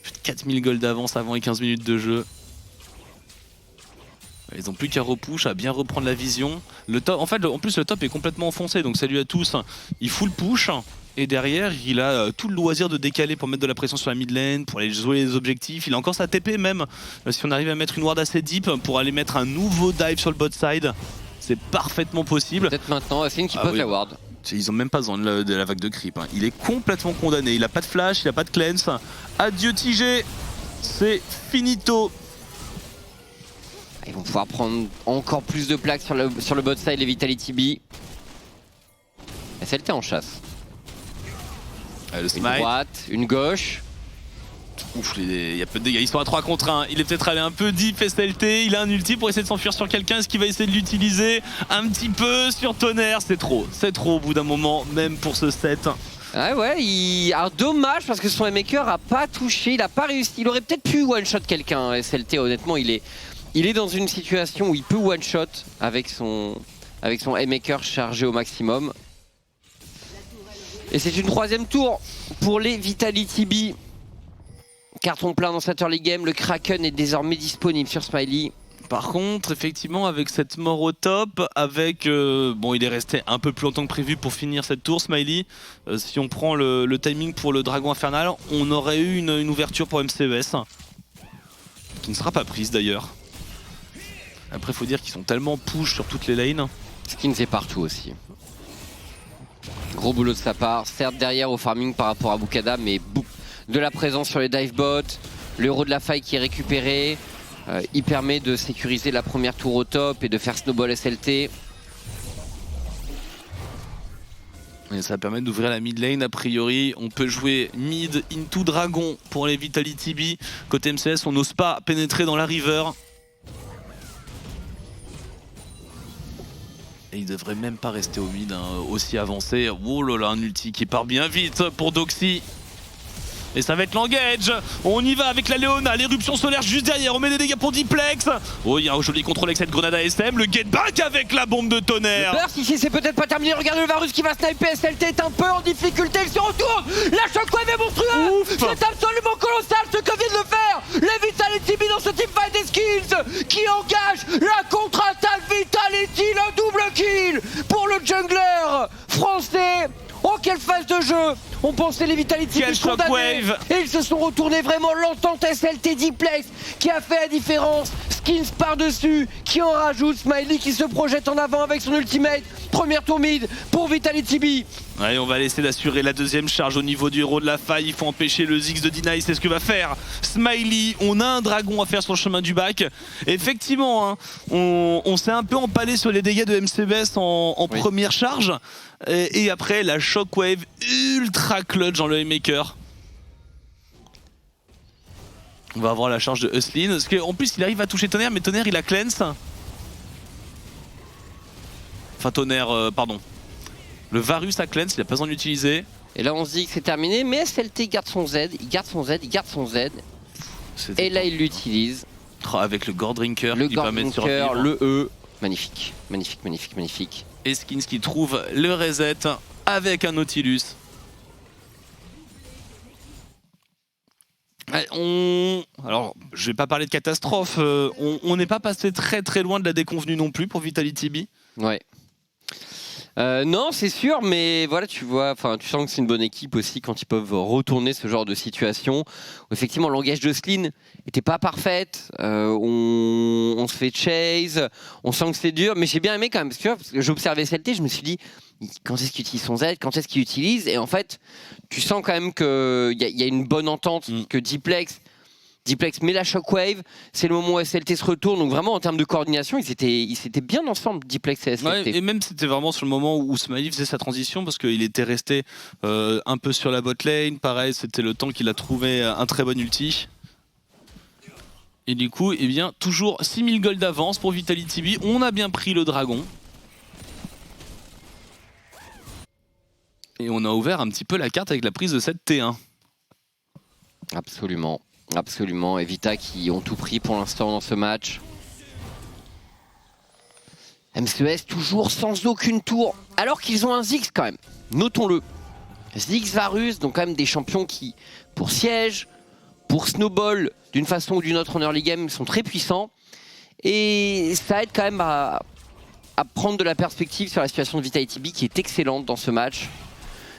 Speaker 4: Plus de 4000 gold d'avance avant les 15 minutes de jeu. Ils n'ont plus qu'à repush, à bien reprendre la vision. Le top, en fait, en plus le top est complètement enfoncé, donc salut à tous. Il full push. Et derrière, il a tout le loisir de décaler pour mettre de la pression sur la mid lane, pour aller jouer les objectifs. Il a encore sa TP même. Si on arrive à mettre une ward assez deep pour aller mettre un nouveau dive sur le bot side, c'est parfaitement possible.
Speaker 5: Peut-être maintenant, c'est une qui pose la ward.
Speaker 4: Ils ont même pas besoin de la vague de creep. Il est complètement condamné. Il a pas de flash, il a pas de cleanse. Adieu TG, c'est finito.
Speaker 5: Ils vont pouvoir prendre encore plus de plaques sur le bot side, les Vitality B. SLT en chasse.
Speaker 4: Le
Speaker 5: Une
Speaker 4: smite.
Speaker 5: droite, une gauche.
Speaker 4: Ouf, il y a peu de dégâts, ils sont à 3 contre 1. Il est peut-être allé un peu deep SLT, il a un ulti pour essayer de s'enfuir sur quelqu'un. Est-ce qu'il va essayer de l'utiliser un petit peu sur Tonnerre? C'est trop au bout d'un moment, même pour ce set.
Speaker 5: Ah ouais, alors, dommage parce que son M-Maker a pas touché, il a pas réussi. Il aurait peut-être pu one-shot quelqu'un, SLT. Honnêtement, il est dans une situation où il peut one-shot avec son M-Maker chargé au maximum. Et c'est une 3ème tour pour les Vitality B. Carton plein dans cette early game, le Kraken est désormais disponible sur Smiley.
Speaker 4: Par contre, effectivement, avec cette mort au top, avec bon, il est resté un peu plus longtemps que prévu pour finir cette tour, Smiley. Si on prend le timing pour le Dragon Infernal, on aurait eu une ouverture pour MCES, qui ne sera pas prise d'ailleurs. Après, faut dire qu'ils sont tellement push sur toutes les lanes.
Speaker 5: Skins est partout aussi. Gros boulot de sa part, certes derrière au farming par rapport à Bukada, mais de la présence sur les dive bots, le héros de la faille qui est récupéré. Il permet de sécuriser la première tour au top et de faire snowball SLT.
Speaker 4: Et ça permet d'ouvrir la mid lane. A priori, on peut jouer mid into dragon pour les Vitality B. Côté MCS, on n'ose pas pénétrer dans la river. Et il devrait même pas rester au mid aussi avancé. Oh là là, un ulti qui part bien vite pour Doxy. Et ça va être l'engage. On y va avec la Léona, l'éruption solaire juste derrière. On met des dégâts pour Diplex. Oh, il y a un joli contrôle avec cette grenade ASM. Le get back avec la bombe de tonnerre.
Speaker 5: Le burst ici, c'est peut-être pas terminé. Regardez le Varus qui va sniper. SLT est un peu en difficulté. Il se retourne. La shockwave est monstrueuse. C'est absolument colossal ce que vient de faire les Vitality B dans ce teamfight des skills qui engage la contre-attaque Vitality. Le double kill pour le jungler français. Oh, quelle phase de jeu! On pensait les Vitality
Speaker 4: Quel
Speaker 5: condamnés et ils se sont retournés vraiment. L'entente SLT Diplex qui a fait la différence. Skins par-dessus qui en rajoute. Smiley qui se projette en avant avec son ultimate. Première tour mid pour Vitality B.
Speaker 4: Ouais, on va laisser d'assurer la deuxième charge au niveau du héros de la faille. Il faut empêcher le Ziggs de Deny, c'est ce que va faire Smiley. On a un dragon à faire sur le chemin du bac. Effectivement, hein, on s'est un peu empalé sur les dégâts de MCBS en première charge. Et après, la shockwave ultra clutch dans le Haymaker. On va avoir la charge de Huslin. Parce qu'en plus, il arrive à toucher Tonnerre, mais Tonnerre, il a cleanse. Enfin, Tonnerre, pardon. Le Varus à cleanse, il a pas besoin d'utiliser.
Speaker 5: Et là, on se dit que c'est terminé, mais SLT garde son Z, il garde son Z, il garde son Z. Et là, il l'utilise.
Speaker 4: Avec le Gore Drinker,
Speaker 5: le
Speaker 4: qui
Speaker 5: Gore
Speaker 4: permet de
Speaker 5: Drinker,
Speaker 4: survivre.
Speaker 5: le E. Magnifique, magnifique, magnifique, magnifique.
Speaker 4: Et Skins qui trouve le reset avec un Nautilus. Alors, je vais pas parler de catastrophe. On n'est pas passé très loin de la déconvenue non plus pour Vitality B.
Speaker 5: Ouais. Non, c'est sûr, mais voilà, tu vois, tu sens que c'est une bonne équipe aussi quand ils peuvent retourner ce genre de situation. Où effectivement, le langage de Slin n'était pas parfaite. On se fait chase, on sent que c'est dur, mais j'ai bien aimé quand même, parce que j'observais SLT, je me suis dit, quand est-ce qu'il utilise son Z, quand est-ce qu'il utilise, et en fait, tu sens quand même qu'il y a une bonne entente, que Diplex met la shockwave, c'est le moment où SLT se retourne, donc vraiment en termes de coordination, ils étaient bien ensemble, Diplex et SLT.
Speaker 4: Ouais, et même c'était vraiment sur le moment où Smiley faisait sa transition, parce qu'il était resté un peu sur la bot lane, pareil, c'était le temps qu'il a trouvé un très bon ulti. Et du coup, eh bien, toujours 6000 gold d'avance pour Vitality B, on a bien pris le dragon. Et on a ouvert un petit peu la carte avec la prise de cette T1.
Speaker 5: Absolument. Absolument, et Vita qui ont tout pris pour l'instant dans ce match. MCES toujours sans aucune tour, alors qu'ils ont un Ziggs quand même, notons-le. Ziggs Varus, donc quand même des champions qui, pour siège, pour snowball, d'une façon ou d'une autre en early game, sont très puissants. Et ça aide quand même à prendre de la perspective sur la situation de Vitality B qui est excellente dans ce match.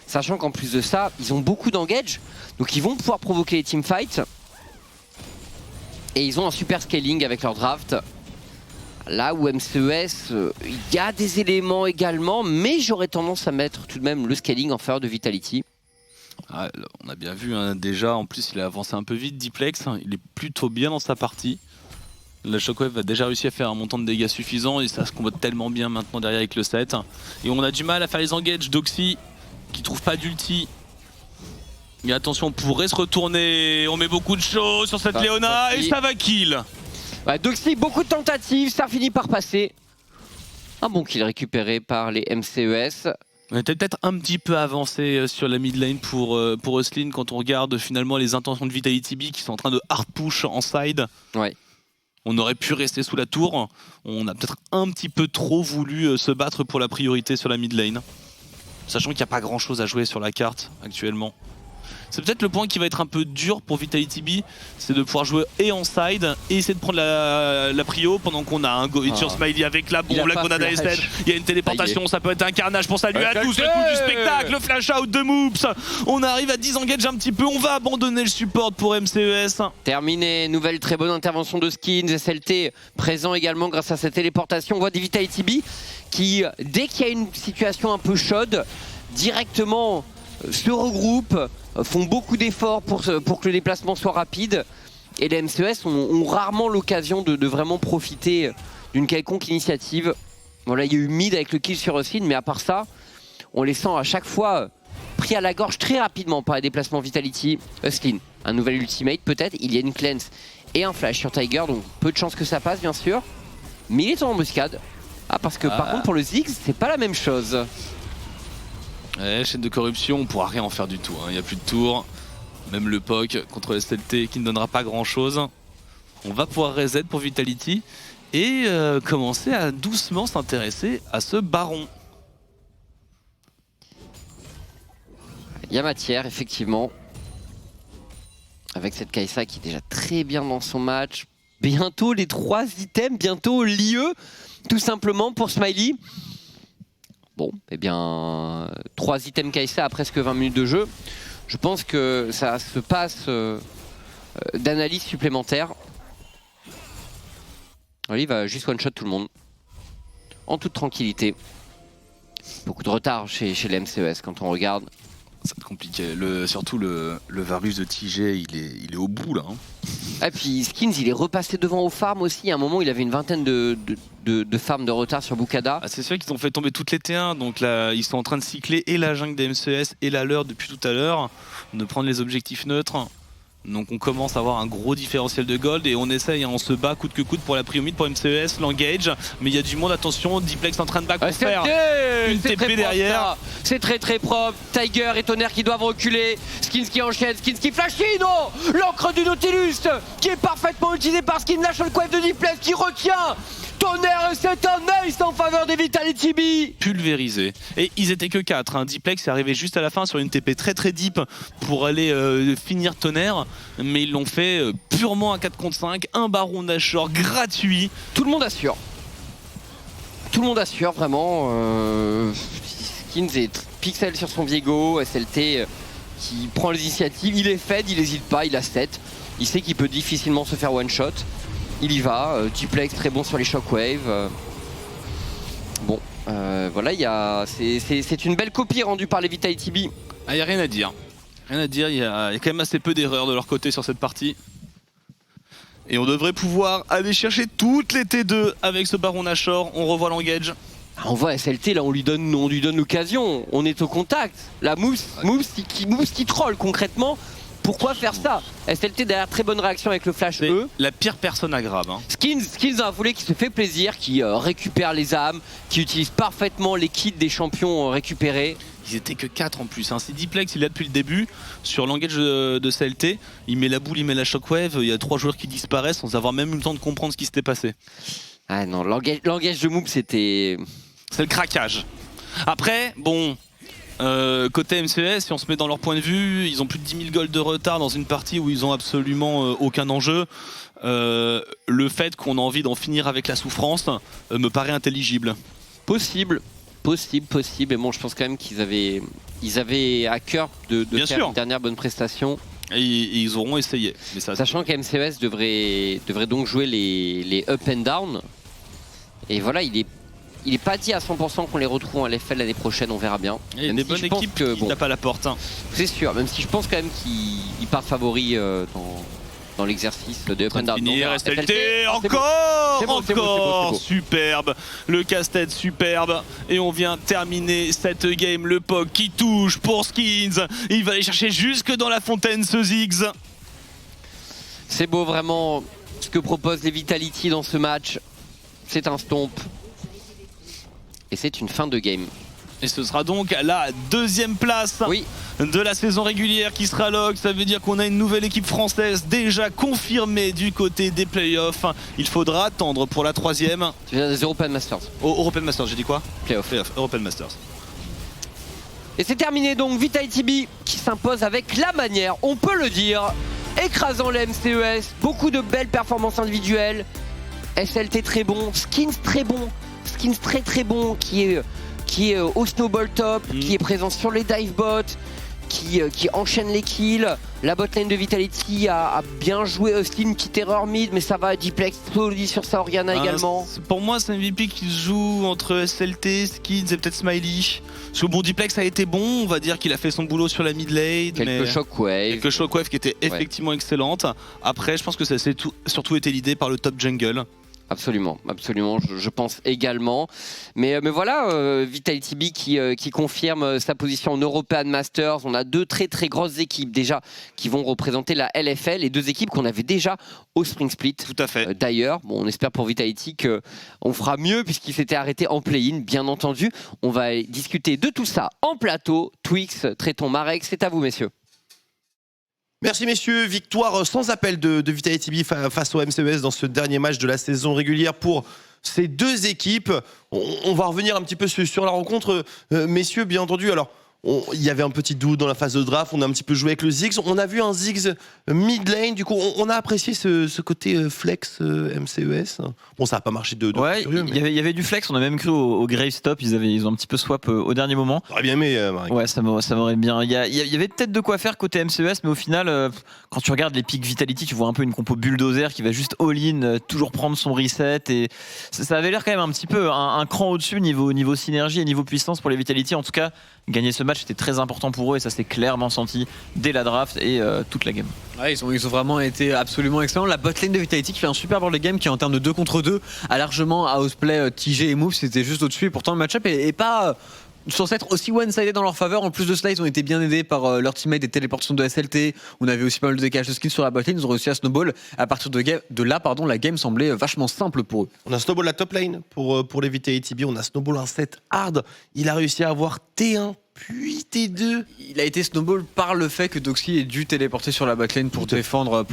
Speaker 5: Sachant qu'en plus de ça, ils ont beaucoup d'engage, donc ils vont pouvoir provoquer les teamfights. Et ils ont un super scaling avec leur draft. Là où MCES, il y a des éléments également, mais j'aurais tendance à mettre tout de même le scaling en faveur de Vitality.
Speaker 4: Ah, on a bien vu hein, déjà, en plus il a avancé un peu vite, Diplex, il est plutôt bien dans sa partie. La Shockwave a déjà réussi à faire un montant de dégâts suffisant et ça se combat tellement bien maintenant derrière avec le set. Et on a du mal à faire les engages, Doxy qui trouve pas d'ulti. Et attention, on pourrait se retourner. On met beaucoup de choses sur cette Léona et ça va kill.
Speaker 5: Ouais, Doxy, beaucoup de tentatives, ça finit par passer. Un bon kill récupéré par les MCES.
Speaker 4: On était peut-être un petit peu avancé sur la mid lane pour Oslin quand on regarde finalement les intentions de Vitality B qui sont en train de hard push en side.
Speaker 5: Ouais.
Speaker 4: On aurait pu rester sous la tour. On a peut-être un petit peu trop voulu se battre pour la priorité sur la mid lane. Sachant qu'il n'y a pas grand chose à jouer sur la carte actuellement. C'est peut-être le point qui va être un peu dur pour Vitality B, c'est de pouvoir jouer et en side et essayer de prendre la prio pendant qu'on a un Go It Your Smiley avec la bombe, la grenade à Estelle. Il y a une téléportation, ça peut être un carnage pour saluer à tous, le coup du spectacle, le flash out de Moops. On arrive à disengage un petit peu, on va abandonner le support pour MCES.
Speaker 5: Terminé, nouvelle très bonne intervention de Skins, SLT présent également grâce à cette téléportation. On voit des Vitality B qui, dès qu'il y a une situation un peu chaude, directement se regroupent, font beaucoup d'efforts pour que le déplacement soit rapide. Et les MCES ont rarement l'occasion de vraiment profiter d'une quelconque initiative. Voilà, il y a eu mid avec le kill sur Oslin, mais à part ça, on les sent à chaque fois pris à la gorge très rapidement par les déplacements Vitality. Oslin, un nouvel ultimate peut-être, il y a une cleanse et un flash sur Tiger, donc peu de chance que ça passe bien sûr. Mais il est en embuscade. Ah, parce que par contre pour le Ziggs, c'est pas la même chose.
Speaker 4: Ouais, chaîne de corruption, on pourra rien en faire du tout, il n'y a plus de tour. Même le POC contre le SLT qui ne donnera pas grand chose. On va pouvoir reset pour Vitality et commencer à doucement s'intéresser à ce baron.
Speaker 5: Il y a matière effectivement. Avec cette Kai'Sa qui est déjà très bien dans son match. Bientôt les 3 items, bientôt l'IE tout simplement pour Smiley. Bon, eh bien, 3 items Kai'Sa à presque 20 minutes de jeu. Je pense que ça se passe d'analyse supplémentaire. Il va juste one-shot tout le monde. En toute tranquillité. Beaucoup de retard chez les MCES quand on regarde.
Speaker 6: Ça va être compliqué. Surtout le Verbus de TG, il est au bout là.
Speaker 5: Et puis Skins, il est repassé devant au farm aussi. À un moment, il avait une vingtaine de farms de retard sur Bukada.
Speaker 4: Ah, c'est sûr qu'ils ont fait tomber toutes les T1, donc là ils sont en train de cycler et la jungle des MCES et la leur depuis tout à l'heure, de prendre les objectifs neutres. Donc on commence à avoir un gros différentiel de gold et on essaye, on se bat coûte que coûte pour la prio mid pour MCES, l'engage, mais il y a du monde, attention, Diplex en train de back pour faire une TP derrière.
Speaker 5: C'est très très propre, Tiger et Tonnerre qui doivent reculer, Skins qui enchaîne, Skins qui flash, non, l'encre du Nautilus qui est parfaitement utilisé par Skins, la shockwave de Diplex qui retient Tonnerre, c'est un ace en faveur des Vitality B.
Speaker 4: Pulvérisé. Et ils étaient que 4. Diplex est arrivé juste à la fin sur une TP très très deep pour aller finir Tonnerre. Mais ils l'ont fait purement à 4 contre 5. Un baron Nashor gratuit.
Speaker 5: Tout le monde assure. Tout le monde assure vraiment. Skins et Pixel sur son Viego. SLT qui prend l'initiative. Il est fed, il n'hésite pas, il a 7. Il sait qu'il peut difficilement se faire one shot. Il y va, Duplex très bon sur les shockwaves. Bon, voilà, c'est une belle copie rendue par les Vitality B.
Speaker 4: Ah, y a rien à dire. Rien à dire, il y a quand même assez peu d'erreurs de leur côté sur cette partie. Et on devrait pouvoir aller chercher toutes les T2 avec ce baron Nashor. On revoit l'engage.
Speaker 5: On voit SLT, là on lui donne l'occasion, on est au contact. La Moves qui troll concrètement. Pourquoi faire ça? SLT derrière, très bonne réaction avec le flash E.
Speaker 4: La pire personne à grab.
Speaker 5: Skins dans un volet qui se fait plaisir, qui récupère les âmes, qui utilise parfaitement les kits des champions récupérés.
Speaker 4: Ils étaient que 4 en plus. C'est Diplex, il est là depuis le début. Sur l'engage de CLT, il met la boule, il met la shockwave. Il y a 3 joueurs qui disparaissent sans avoir même eu le temps de comprendre ce qui s'était passé.
Speaker 5: Ah non, l'engage de Moop, c'était...
Speaker 4: C'est le craquage. Après, bon... côté MCES, si on se met dans leur point de vue, ils ont plus de 10 000 gold de retard dans une partie où ils ont absolument aucun enjeu. Le fait qu'on a envie d'en finir avec la souffrance me paraît intelligible.
Speaker 5: Possible. Et bon, je pense quand même qu'ils avaient à cœur de faire une dernière bonne prestation.
Speaker 4: Et ils auront essayé. Mais ça,
Speaker 5: sachant qu'MCES devrait donc jouer les up and down. Et voilà, il est pas dit à 100% qu'on les retrouve en LFL l'année prochaine, on verra bien.
Speaker 4: Il y a des bonnes équipes qui tapent à la porte.
Speaker 5: C'est sûr, même si je pense quand même qu'ils partent favoris dans l'exercice de Up and Down.
Speaker 4: Finir,
Speaker 5: Donc,
Speaker 4: SLT,
Speaker 5: c'est
Speaker 4: encore,
Speaker 5: C'est beau, c'est beau,
Speaker 4: encore,
Speaker 5: c'est beau.
Speaker 4: superbe, le casse-tête superbe, et on vient terminer cette game, le POG qui touche pour Skins, il va aller chercher jusque dans la fontaine ce Ziggs.
Speaker 5: C'est beau vraiment ce que proposent les Vitality dans ce match. C'est un stomp. Et c'est une fin de game.
Speaker 4: Et ce sera donc la deuxième place
Speaker 5: Oui,
Speaker 4: de la saison régulière qui sera lock. Ça veut dire qu'on a une nouvelle équipe française déjà confirmée du côté des playoffs. Il faudra attendre pour la troisième
Speaker 5: tu viens des European Masters.
Speaker 4: au European Masters. J'ai dit quoi?
Speaker 5: Playoff.
Speaker 4: Playoff, European Masters.
Speaker 5: Et c'est terminé donc, Vitality B qui s'impose avec la manière, on peut le dire, écrasant les MCES, beaucoup de belles performances individuelles, SLT très bon, Skins très bon, Skins très très bon qui est au snowball top, qui est présent sur les dive bots, qui enchaîne les kills. La botlane de Vitality a bien joué Austin qui terreur mid, mais ça va, Diplex slowly sur sa Oriana également.
Speaker 4: Pour moi, c'est un MVP qui se joue entre SLT, Skins et peut-être Smiley. Parce que bon, Diplex a été bon, on va dire qu'il a fait son boulot sur la mid lane.
Speaker 5: Quelques shockwave.
Speaker 4: Quelques shockwave qui étaient effectivement excellentes. Après, je pense que ça s'est surtout été l'idée par le top jungle.
Speaker 5: Absolument, absolument, je pense également. Mais voilà, Vitality B qui confirme sa position en European Masters. On a deux très très grosses équipes déjà qui vont représenter la LFL et deux équipes qu'on avait déjà au Spring Split.
Speaker 4: Tout à fait.
Speaker 5: D'ailleurs, bon, on espère pour Vitality qu'on fera mieux puisqu'il s'était arrêté en play-in, bien entendu. On va discuter de tout ça en plateau. Twix, Tréton, Marek, c'est à vous messieurs.
Speaker 1: Merci messieurs, victoire sans appel de Vitality B face au MCES dans ce dernier match de la saison régulière pour ces deux équipes. On va revenir un petit peu sur la rencontre, messieurs, bien entendu. Alors, il y avait un petit doute dans la phase de draft, on a un petit peu joué avec le Ziggs. On a vu un Ziggs mid lane, du coup on a apprécié ce côté flex MCES. Bon, ça n'a pas marché de
Speaker 3: Ouais,
Speaker 1: furieux, mais
Speaker 3: il y avait du flex, on a même cru au Grave Stop, ils ont un petit peu swap au dernier moment.
Speaker 1: j'aurais bien aimé, Marek.
Speaker 3: Ouais, ça m'aurait bien. Il y avait peut-être de quoi faire côté MCES, mais au final, quand tu regardes les pics Vitality, tu vois un peu une compo bulldozer qui va juste all-in, toujours prendre son reset. Et ça avait l'air quand même un petit peu un cran au-dessus niveau synergie et niveau puissance pour les Vitality. En tout cas, gagner ce match était très important pour eux et ça s'est clairement senti dès la draft et toute la game.
Speaker 2: Ouais, ils ont vraiment été absolument excellents. La botlane de Vitality qui fait un super board game qui en termes de 2 contre 2 a largement outplay TG et Move, c'était juste au-dessus et pourtant le match-up est pas censé être aussi one-sided dans leur faveur. En plus de cela, ils ont été bien aidés par leur teammate des téléportations de SLT. On avait aussi pas mal de décalage de skills sur la botlane, ils ont réussi à snowball. À partir de là, la game semblait vachement simple pour eux.
Speaker 1: On a snowball la top lane pour les Vitality B, on a snowball un set hard. Il a réussi à avoir T1 puis T2.
Speaker 2: Il a été snowball par le fait que Doxy ait dû téléporter sur la botlane pour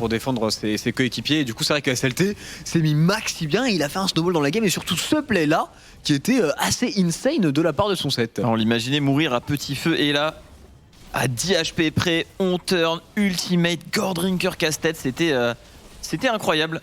Speaker 2: défendre ses coéquipiers. Et du coup, c'est vrai que SLT s'est mis maxi bien. Il a fait un snowball dans la game et surtout ce play là qui était assez insane de la part de son set.
Speaker 3: Alors, on l'imaginait mourir à petit feu et là, à 10 HP près, on turn, ultimate, Gordrinker casse-tête, c'était incroyable.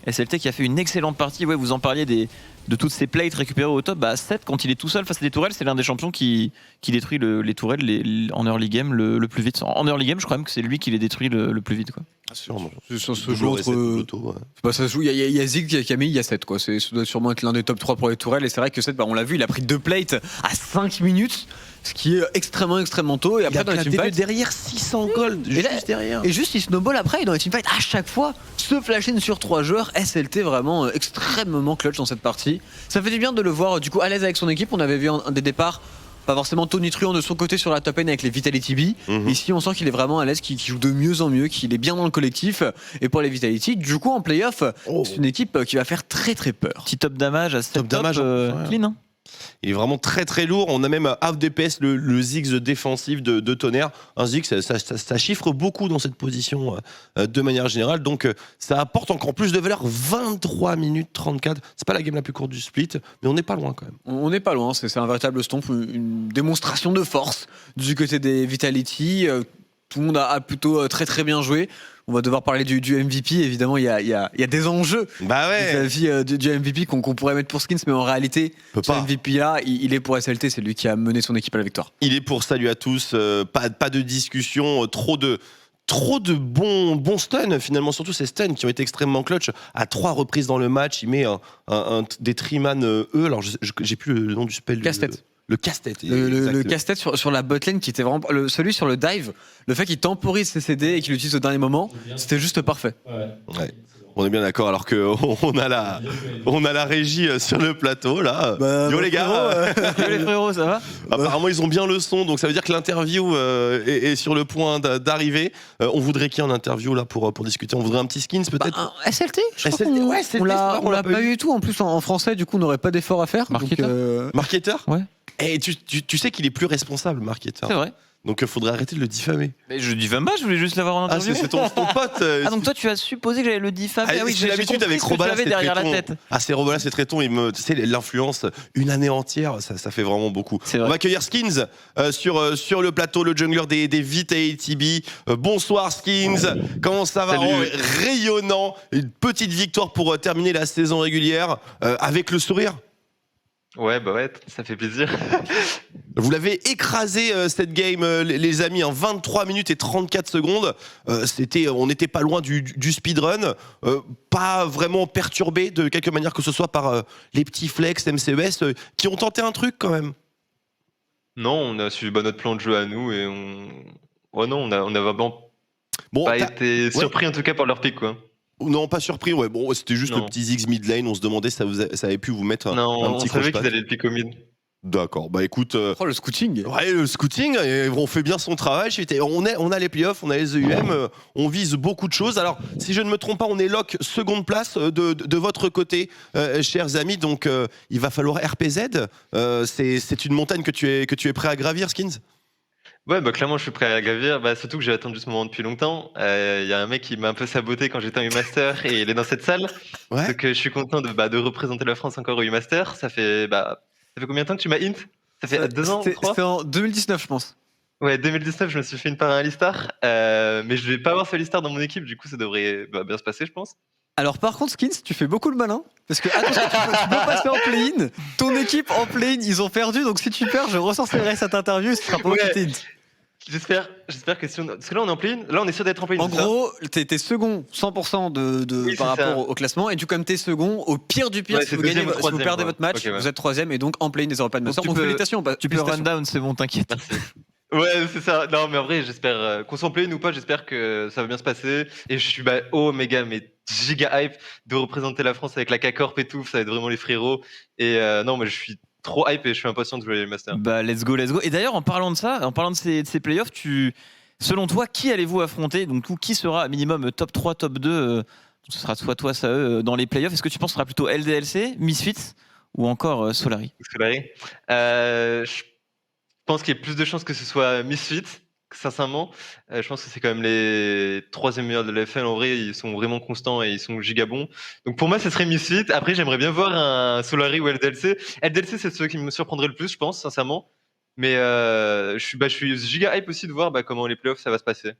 Speaker 3: SLT qui a fait une excellente partie, ouais, vous en parliez de toutes ces plates récupérées au top. 7, quand il est tout seul face à des tourelles, c'est l'un des champions qui détruit les tourelles en early game le plus vite. En early game, je crois même que c'est lui qui les détruit le plus vite, quoi.
Speaker 1: Sûrement.
Speaker 2: Ça se joue entre... ça se joue, il y a Zig qui a mis, il y a 7 quoi. Ça doit sûrement être l'un des top 3 pour les tourelles. Et c'est vrai que 7, on l'a vu, il a pris 2 plates à 5 minutes, ce qui est extrêmement tôt. Et après, dans les teamfights,
Speaker 1: derrière 600 gold, juste derrière.
Speaker 2: Et juste, il snowball après, et dans les teamfights, à chaque fois, se flasher sur 3 joueurs. SLT vraiment extrêmement clutch dans cette partie. Ça fait du bien de le voir du coup à l'aise avec son équipe. On avait vu un des départs. Pas forcément tonitruant de son côté sur la top lane avec les Vitality B. Ici, on sent qu'il est vraiment à l'aise, qu'il joue de mieux en mieux, qu'il est bien dans le collectif. Et pour les Vitality, du coup, en playoff, c'est une équipe qui va faire très très peur.
Speaker 3: Petit top damage à 7
Speaker 1: Top damage,
Speaker 3: clean. Hein.
Speaker 1: Il est vraiment très très lourd. On a même half DPS, le Ziggs défensif de Tonnerre. Un Ziggs, ça chiffre beaucoup dans cette position de manière générale. Donc ça apporte encore plus de valeur. 23 minutes 34. C'est pas la game la plus courte du split, mais on n'est pas loin quand même.
Speaker 2: On n'est pas loin, c'est un véritable stomp, une démonstration de force du côté des Vitality. Tout le monde a plutôt très très bien joué. On va devoir parler du MVP, évidemment, il y a des enjeux vis-à-vis du MVP qu'on pourrait mettre pour Skins, mais en réalité, ce MVP-là, il est pour SLT, c'est lui qui a mené son équipe à la victoire.
Speaker 1: Il est pour salut à tous, pas de discussion, trop de bons stuns, finalement, surtout ces stuns qui ont été extrêmement clutch. À 3 reprises dans le match, il met des Triman alors j'ai plus le nom du spell.
Speaker 2: Casse-tête.
Speaker 1: Le casse-tête.
Speaker 2: Le
Speaker 1: Exactement.
Speaker 2: casse-tête sur la botlane qui était vraiment. Celui sur le dive, le fait qu'il temporise ses CD et qu'il l'utilise au dernier moment, c'était juste parfait.
Speaker 1: Ouais. On est bien d'accord, alors qu'on a la régie sur le plateau, là. Yo les gars,
Speaker 3: Yo, les frérots, ça va?
Speaker 1: apparemment ils ont bien le son, donc ça veut dire que l'interview est sur le point d'arriver. On voudrait qui en interview là pour discuter? On voudrait un petit skins peut-être?
Speaker 2: SLT, je crois
Speaker 1: SLT,
Speaker 2: qu'on-
Speaker 1: ouais, SLT,
Speaker 2: on l'a
Speaker 1: c'est vrai,
Speaker 2: pas eu du tout. En plus, en français, du coup, on n'aurait pas d'effort à faire.
Speaker 3: Marketeur.
Speaker 1: Marketeur?
Speaker 3: Ouais.
Speaker 1: Et tu sais qu'il est plus responsable, Marketeur.
Speaker 3: C'est vrai.
Speaker 1: Donc il faudrait arrêter de le diffamer.
Speaker 3: Mais je diffame pas, je voulais juste l'avoir en
Speaker 1: Ah,
Speaker 3: interview.
Speaker 1: c'est ton pote.
Speaker 3: Ah, donc toi, tu as supposé que j'allais le diffamer.
Speaker 1: Ah,
Speaker 3: oui,
Speaker 1: j'ai l'habitude
Speaker 3: compris
Speaker 1: avec
Speaker 3: ce que tu
Speaker 1: Robala,
Speaker 3: avais
Speaker 1: c'est
Speaker 3: derrière la
Speaker 1: Tréton.
Speaker 3: tête.
Speaker 1: Ah, c'est Robala, c'est Tréton. Tu sais, l'influence, une année entière, ça fait vraiment beaucoup.
Speaker 3: C'est
Speaker 1: On
Speaker 3: vrai.
Speaker 1: va accueillir Skins sur le plateau, le jungler des Vitality. Bonsoir Skins, comment ça va?
Speaker 3: Salut.
Speaker 1: Rayonnant, une petite victoire pour terminer la saison régulière avec le sourire.
Speaker 7: Ouais, bah ouais, ça fait plaisir.
Speaker 1: Vous l'avez écrasé cette game, les amis, en 23 minutes et 34 secondes. On n'était pas loin du speedrun, pas vraiment perturbé de quelque manière que ce soit par les petits flex MCES qui ont tenté un truc quand même.
Speaker 7: Non, on a suivi notre plan de jeu à nous et ouais, non, on a vraiment
Speaker 1: Bon,
Speaker 7: pas été surpris en tout cas par leur pick, quoi.
Speaker 1: non, pas surpris. Ouais, bon, c'était juste
Speaker 7: Non.
Speaker 1: le petit Ziggs mid lane. On se demandait si ça avait pu vous mettre un
Speaker 7: Non, on
Speaker 1: petit
Speaker 7: savait
Speaker 1: croche-patte.
Speaker 7: qu'ils allaient le pick au mid.
Speaker 1: D'accord. Bah écoute.
Speaker 2: Oh, le scouting.
Speaker 1: Ouais, le scouting, on fait bien son travail. On a les playoffs, on a les EUM, on vise beaucoup de choses. Alors, si je ne me trompe pas, on est lock seconde place de votre côté, chers amis. Donc, il va falloir RPZ. C'est une montagne que tu es prêt à gravir, Skins?
Speaker 7: Ouais, bah clairement, je suis prêt à gravir. Bah, surtout que j'ai attendu ce moment depuis longtemps. Il y a un mec qui m'a un peu saboté quand j'étais en U-Master et il est dans cette salle.
Speaker 1: Ouais.
Speaker 7: Donc, je suis content de représenter la France encore au U-Master. Ça fait combien de temps que tu m'as int? Ça fait 2 ans,
Speaker 2: C'était
Speaker 7: 3?
Speaker 2: en 2019, je pense.
Speaker 7: Ouais, 2019, je me suis fait une part à un Alistar. Mais je vais pas avoir ce Alistar dans mon équipe, du coup, ça devrait bien se passer, je pense.
Speaker 2: Alors, par contre, Skins, tu fais beaucoup le malin. Parce que, attention, tu peux passer en play-in. Ton équipe en play-in, ils ont perdu. Donc, si tu perds, je ressortirai cette interview et ce sera pas
Speaker 7: Ouais.
Speaker 2: au hint.
Speaker 7: J'espère que si on... Parce que là, on est en play-in. Là, on est sûr d'être en play-in.
Speaker 2: En
Speaker 7: c'est ça
Speaker 2: gros, t'es second 100%
Speaker 7: Oui,
Speaker 2: par
Speaker 7: c'est ça.
Speaker 2: rapport au classement. Et du coup, comme t'es second, au pire du pire,
Speaker 7: Ouais,
Speaker 2: si
Speaker 7: c'est
Speaker 2: vous gagnez,
Speaker 7: deuxième ou
Speaker 2: si vous
Speaker 7: troisième,
Speaker 2: perdez
Speaker 7: quoi.
Speaker 2: votre match,
Speaker 7: Ok, ouais.
Speaker 2: vous êtes troisième et donc en play-in des pas de master.
Speaker 3: tu
Speaker 2: Donc,
Speaker 3: peux-
Speaker 2: félicitations.
Speaker 3: Tu peux run down, c'est bon, t'inquiète.
Speaker 7: Ouais, c'est ça. Non, mais en vrai, j'espère qu'on s'en play ou pas, j'espère que ça va bien se passer. Et je suis mais giga hype de représenter la France avec la K-Corp et tout. Ça va être vraiment les frérots. Et non, mais je suis trop hype et je suis impatient de jouer les Masters.
Speaker 3: Bah, let's go. Et d'ailleurs, en parlant de ça, en parlant de ces playoffs, selon toi, qui allez-vous affronter? Donc, qui sera minimum top 3, top 2 ce sera soit toi, soit eux dans les playoffs. Est-ce que tu penses que ce sera plutôt LDLC, Misfits ou encore Solari?
Speaker 7: Je pense qu'il y a plus de chances que ce soit Misfits, sincèrement. Je pense que c'est quand même les 3e meilleurs de la FL. En vrai, ils sont vraiment constants et ils sont giga bons. Donc pour moi, ce serait Misfits. Après, j'aimerais bien voir un Solari ou LDLC. LDLC, c'est ceux qui me surprendraient le plus, je pense, sincèrement. Mais je suis giga hype aussi de voir comment les playoffs ça va se passer.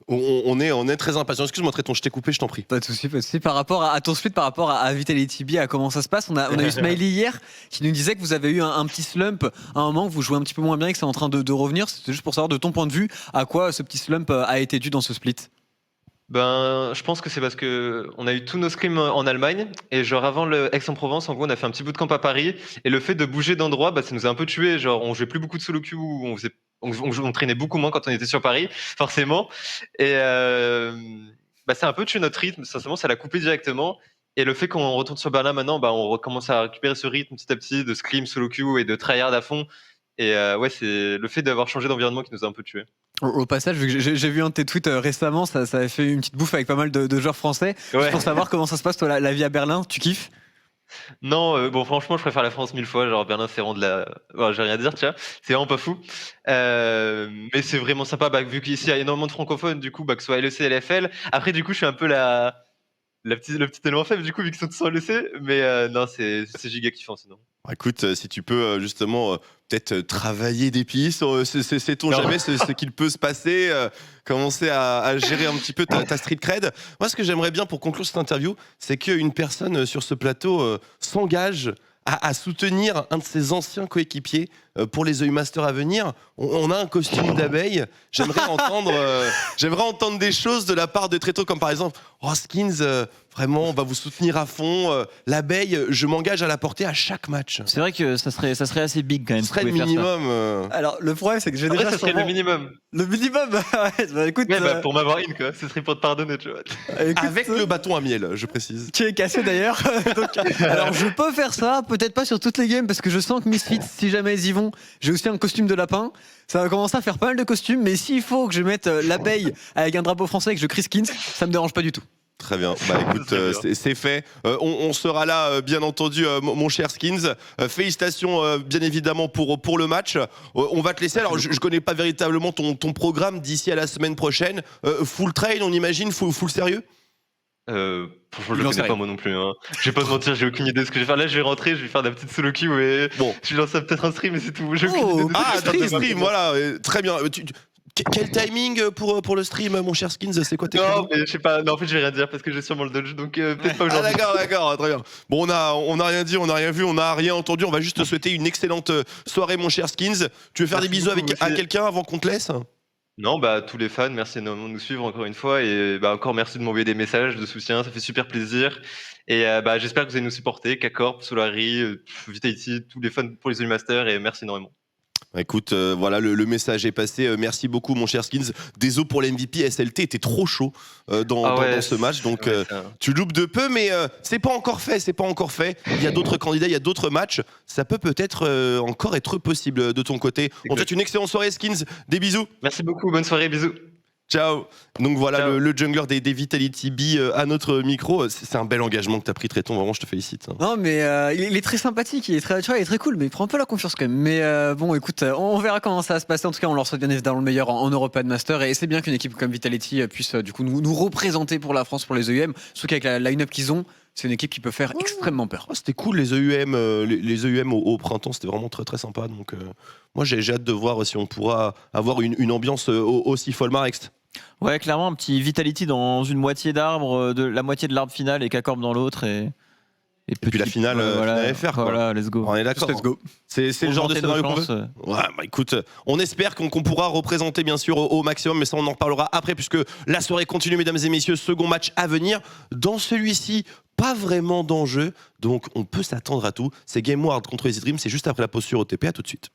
Speaker 1: On est très impatient. Excuse-moi, Tréton, je t'ai coupé, je t'en prie.
Speaker 2: Pas de souci, pas de souci. Par rapport à ton split, par rapport à Vitality B, à comment ça se passe, on a eu Smiley hier qui nous disait que vous avez eu un petit slump à un moment, que vous jouez un petit peu moins bien et que c'est en train de revenir. C'était juste pour savoir de ton point de vue à quoi ce petit slump a été dû dans ce split.
Speaker 7: Je pense que c'est parce que on a eu tous nos scrims en Allemagne et genre avant le Aix-en-Provence, en gros, on a fait un petit bootcamp à Paris et le fait de bouger d'endroit, ça nous a un peu tué. Genre, on jouait plus beaucoup de solo queue, on traînait beaucoup moins quand on était sur Paris, forcément. Et c'est un peu tué notre rythme. Sincèrement, ça l'a coupé directement. Et le fait qu'on retourne sur Berlin maintenant, on recommence à récupérer ce rythme petit à petit de scrim, solo queue et de tryhard à fond. Et c'est le fait d'avoir changé d'environnement qui nous a un peu tué.
Speaker 2: Au passage, vu que j'ai vu un de tes tweets récemment, ça avait fait une petite bouffe avec pas mal de joueurs français.
Speaker 7: Ouais.
Speaker 2: Juste pour savoir comment ça se passe, toi, la vie à Berlin, tu kiffes?
Speaker 7: Non, franchement, je préfère la France 1000 fois. Genre, Berlin, c'est vraiment de la. Bon, j'ai rien à dire, tu vois. C'est vraiment pas fou. Mais c'est vraiment sympa, vu qu'ici, il y a énormément de francophones, du coup, que ce soit LEC et LFL. Après, du coup, je suis un peu le petit élément faible, du coup, vu qu'ils sont tous en LEC. Mais non, c'est giga kiffant, sinon.
Speaker 1: Écoute, si tu peux justement peut-être travailler des pistes, sait-on
Speaker 7: Non.
Speaker 1: jamais ce qu'il peut se passer, commencer à gérer un petit peu ta street cred. Moi, ce que j'aimerais bien pour conclure cette interview, c'est qu'une personne sur ce plateau s'engage à soutenir un de ses anciens coéquipiers pour les EU Masters à venir. On a un costume d'abeille. J'aimerais entendre des choses de la part de Tréto, comme par exemple, oh Skins, vraiment, on va vous soutenir à fond. L'abeille, je m'engage à la porter à chaque match.
Speaker 3: C'est vrai que ça serait assez big quand même.
Speaker 1: Ce serait le minimum.
Speaker 2: Alors, le problème, c'est que j'ai
Speaker 7: Après,
Speaker 2: déjà
Speaker 7: ça serait le
Speaker 2: sûrement-
Speaker 7: minimum.
Speaker 2: Le minimum. Ouais, bah, écoute,
Speaker 7: Ouais, bah, pour m'avoir quoi. Ce serait pour te pardonner, tu vois.
Speaker 2: écoute,
Speaker 1: Avec le bâton à miel, je précise.
Speaker 2: qui est cassé d'ailleurs. Donc, alors je peux faire ça, peut-être pas sur toutes les games parce que je sens que Misfits, si jamais ils y vont, j'ai aussi un costume de lapin. Ça va commencer à faire pas mal de costumes, mais s'il faut que je mette l'abeille avec un drapeau français et que je crie Skins, ça me dérange pas du tout.
Speaker 1: Très bien, bah écoute, c'est fait. On sera là, bien entendu, mon cher Skins. Félicitations, bien évidemment, pour le match. On va te laisser. Alors, je connais pas véritablement ton programme d'ici à la semaine prochaine. Full train, on imagine, full sérieux?
Speaker 7: Franchement, je le connais pas moi non plus. Hein. Je vais pas te mentir, j'ai aucune idée de ce que je vais faire. Là, je vais rentrer, je vais faire de la petite solo queue et
Speaker 1: Bon.
Speaker 7: je vais lancer peut-être un stream et c'est tout. J'ai aucune idée de ce que
Speaker 1: Ah,
Speaker 7: je vais faire.
Speaker 1: stream, voilà, très bien. Quel timing pour le stream, mon cher Skins? C'est quoi tes
Speaker 7: Non,
Speaker 1: créneaux?
Speaker 7: mais je sais pas. Non, en fait, je vais rien dire parce que j'ai sûrement le dodge, donc peut-être pas
Speaker 1: Ah
Speaker 7: aujourd'hui.
Speaker 1: d'accord, très bien. Bon, on a rien dit, on a rien vu, on a rien entendu. On va juste te souhaiter une excellente soirée, mon cher Skins. Tu veux faire
Speaker 7: Merci
Speaker 1: des bisous
Speaker 7: beaucoup,
Speaker 1: à
Speaker 7: monsieur.
Speaker 1: quelqu'un avant qu'on te laisse?
Speaker 7: Non, bah tous les fans, merci énormément de nous suivre encore une fois et bah encore merci de m'envoyer des messages de soutien, ça fait super plaisir. Et bah j'espère que vous allez nous supporter, K-Corp, Solari, Vitality, tous les fans pour les EU Masters et merci énormément.
Speaker 1: Écoute, voilà, le message est passé. Merci beaucoup, mon cher Skins. Désolé pour l'MVP. SLT était trop chaud dans ce match, donc tu loupes de peu, mais c'est pas encore fait. Il y a d'autres candidats, il y a d'autres matchs. Ça peut-être encore être possible de ton côté. On te souhaite une excellente soirée, Skins. Des bisous.
Speaker 7: Merci beaucoup, bonne soirée, bisous.
Speaker 1: Ciao. Donc voilà,
Speaker 7: Ciao.
Speaker 1: le jungler des Vitality B à notre micro. C'est un bel engagement que tu as pris, Tréton. Vraiment, je te félicite.
Speaker 2: Non, mais il est très sympathique, il est très cool, mais il prend un peu la confiance quand même. Mais bon, écoute, on verra comment ça va se passer. En tout cas, on leur souhaite bien évidemment le meilleur en European Master. Et c'est bien qu'une équipe comme Vitality puisse du coup nous représenter pour la France, pour les EUM. Surtout qu'avec la line-up qu'ils ont, c'est une équipe qui peut faire extrêmement peur.
Speaker 1: Oh, c'était cool les EUM, les EUM au printemps, c'était vraiment très très sympa. Donc moi j'ai hâte de voir si on pourra avoir une ambiance aussi folle. Marex.
Speaker 3: Ouais, clairement, un petit Vitality dans une moitié d'arbre, de la moitié de l'arbre final et K-Corp dans l'autre. Et
Speaker 1: puis la finale, finale FR, quoi.
Speaker 3: Voilà, let's go.
Speaker 1: On est d'accord.
Speaker 2: Let's go.
Speaker 1: C'est le genre de scénario qu'on veut. Ouais, bah écoute, on espère qu'on pourra représenter bien sûr au maximum, mais ça on en reparlera après puisque la soirée continue, mesdames et messieurs. Second match à venir. Dans celui-ci, pas vraiment d'enjeu, donc on peut s'attendre à tout. C'est Game Ward contre Easy Dream, c'est juste après la pause sur OTP. À tout de suite.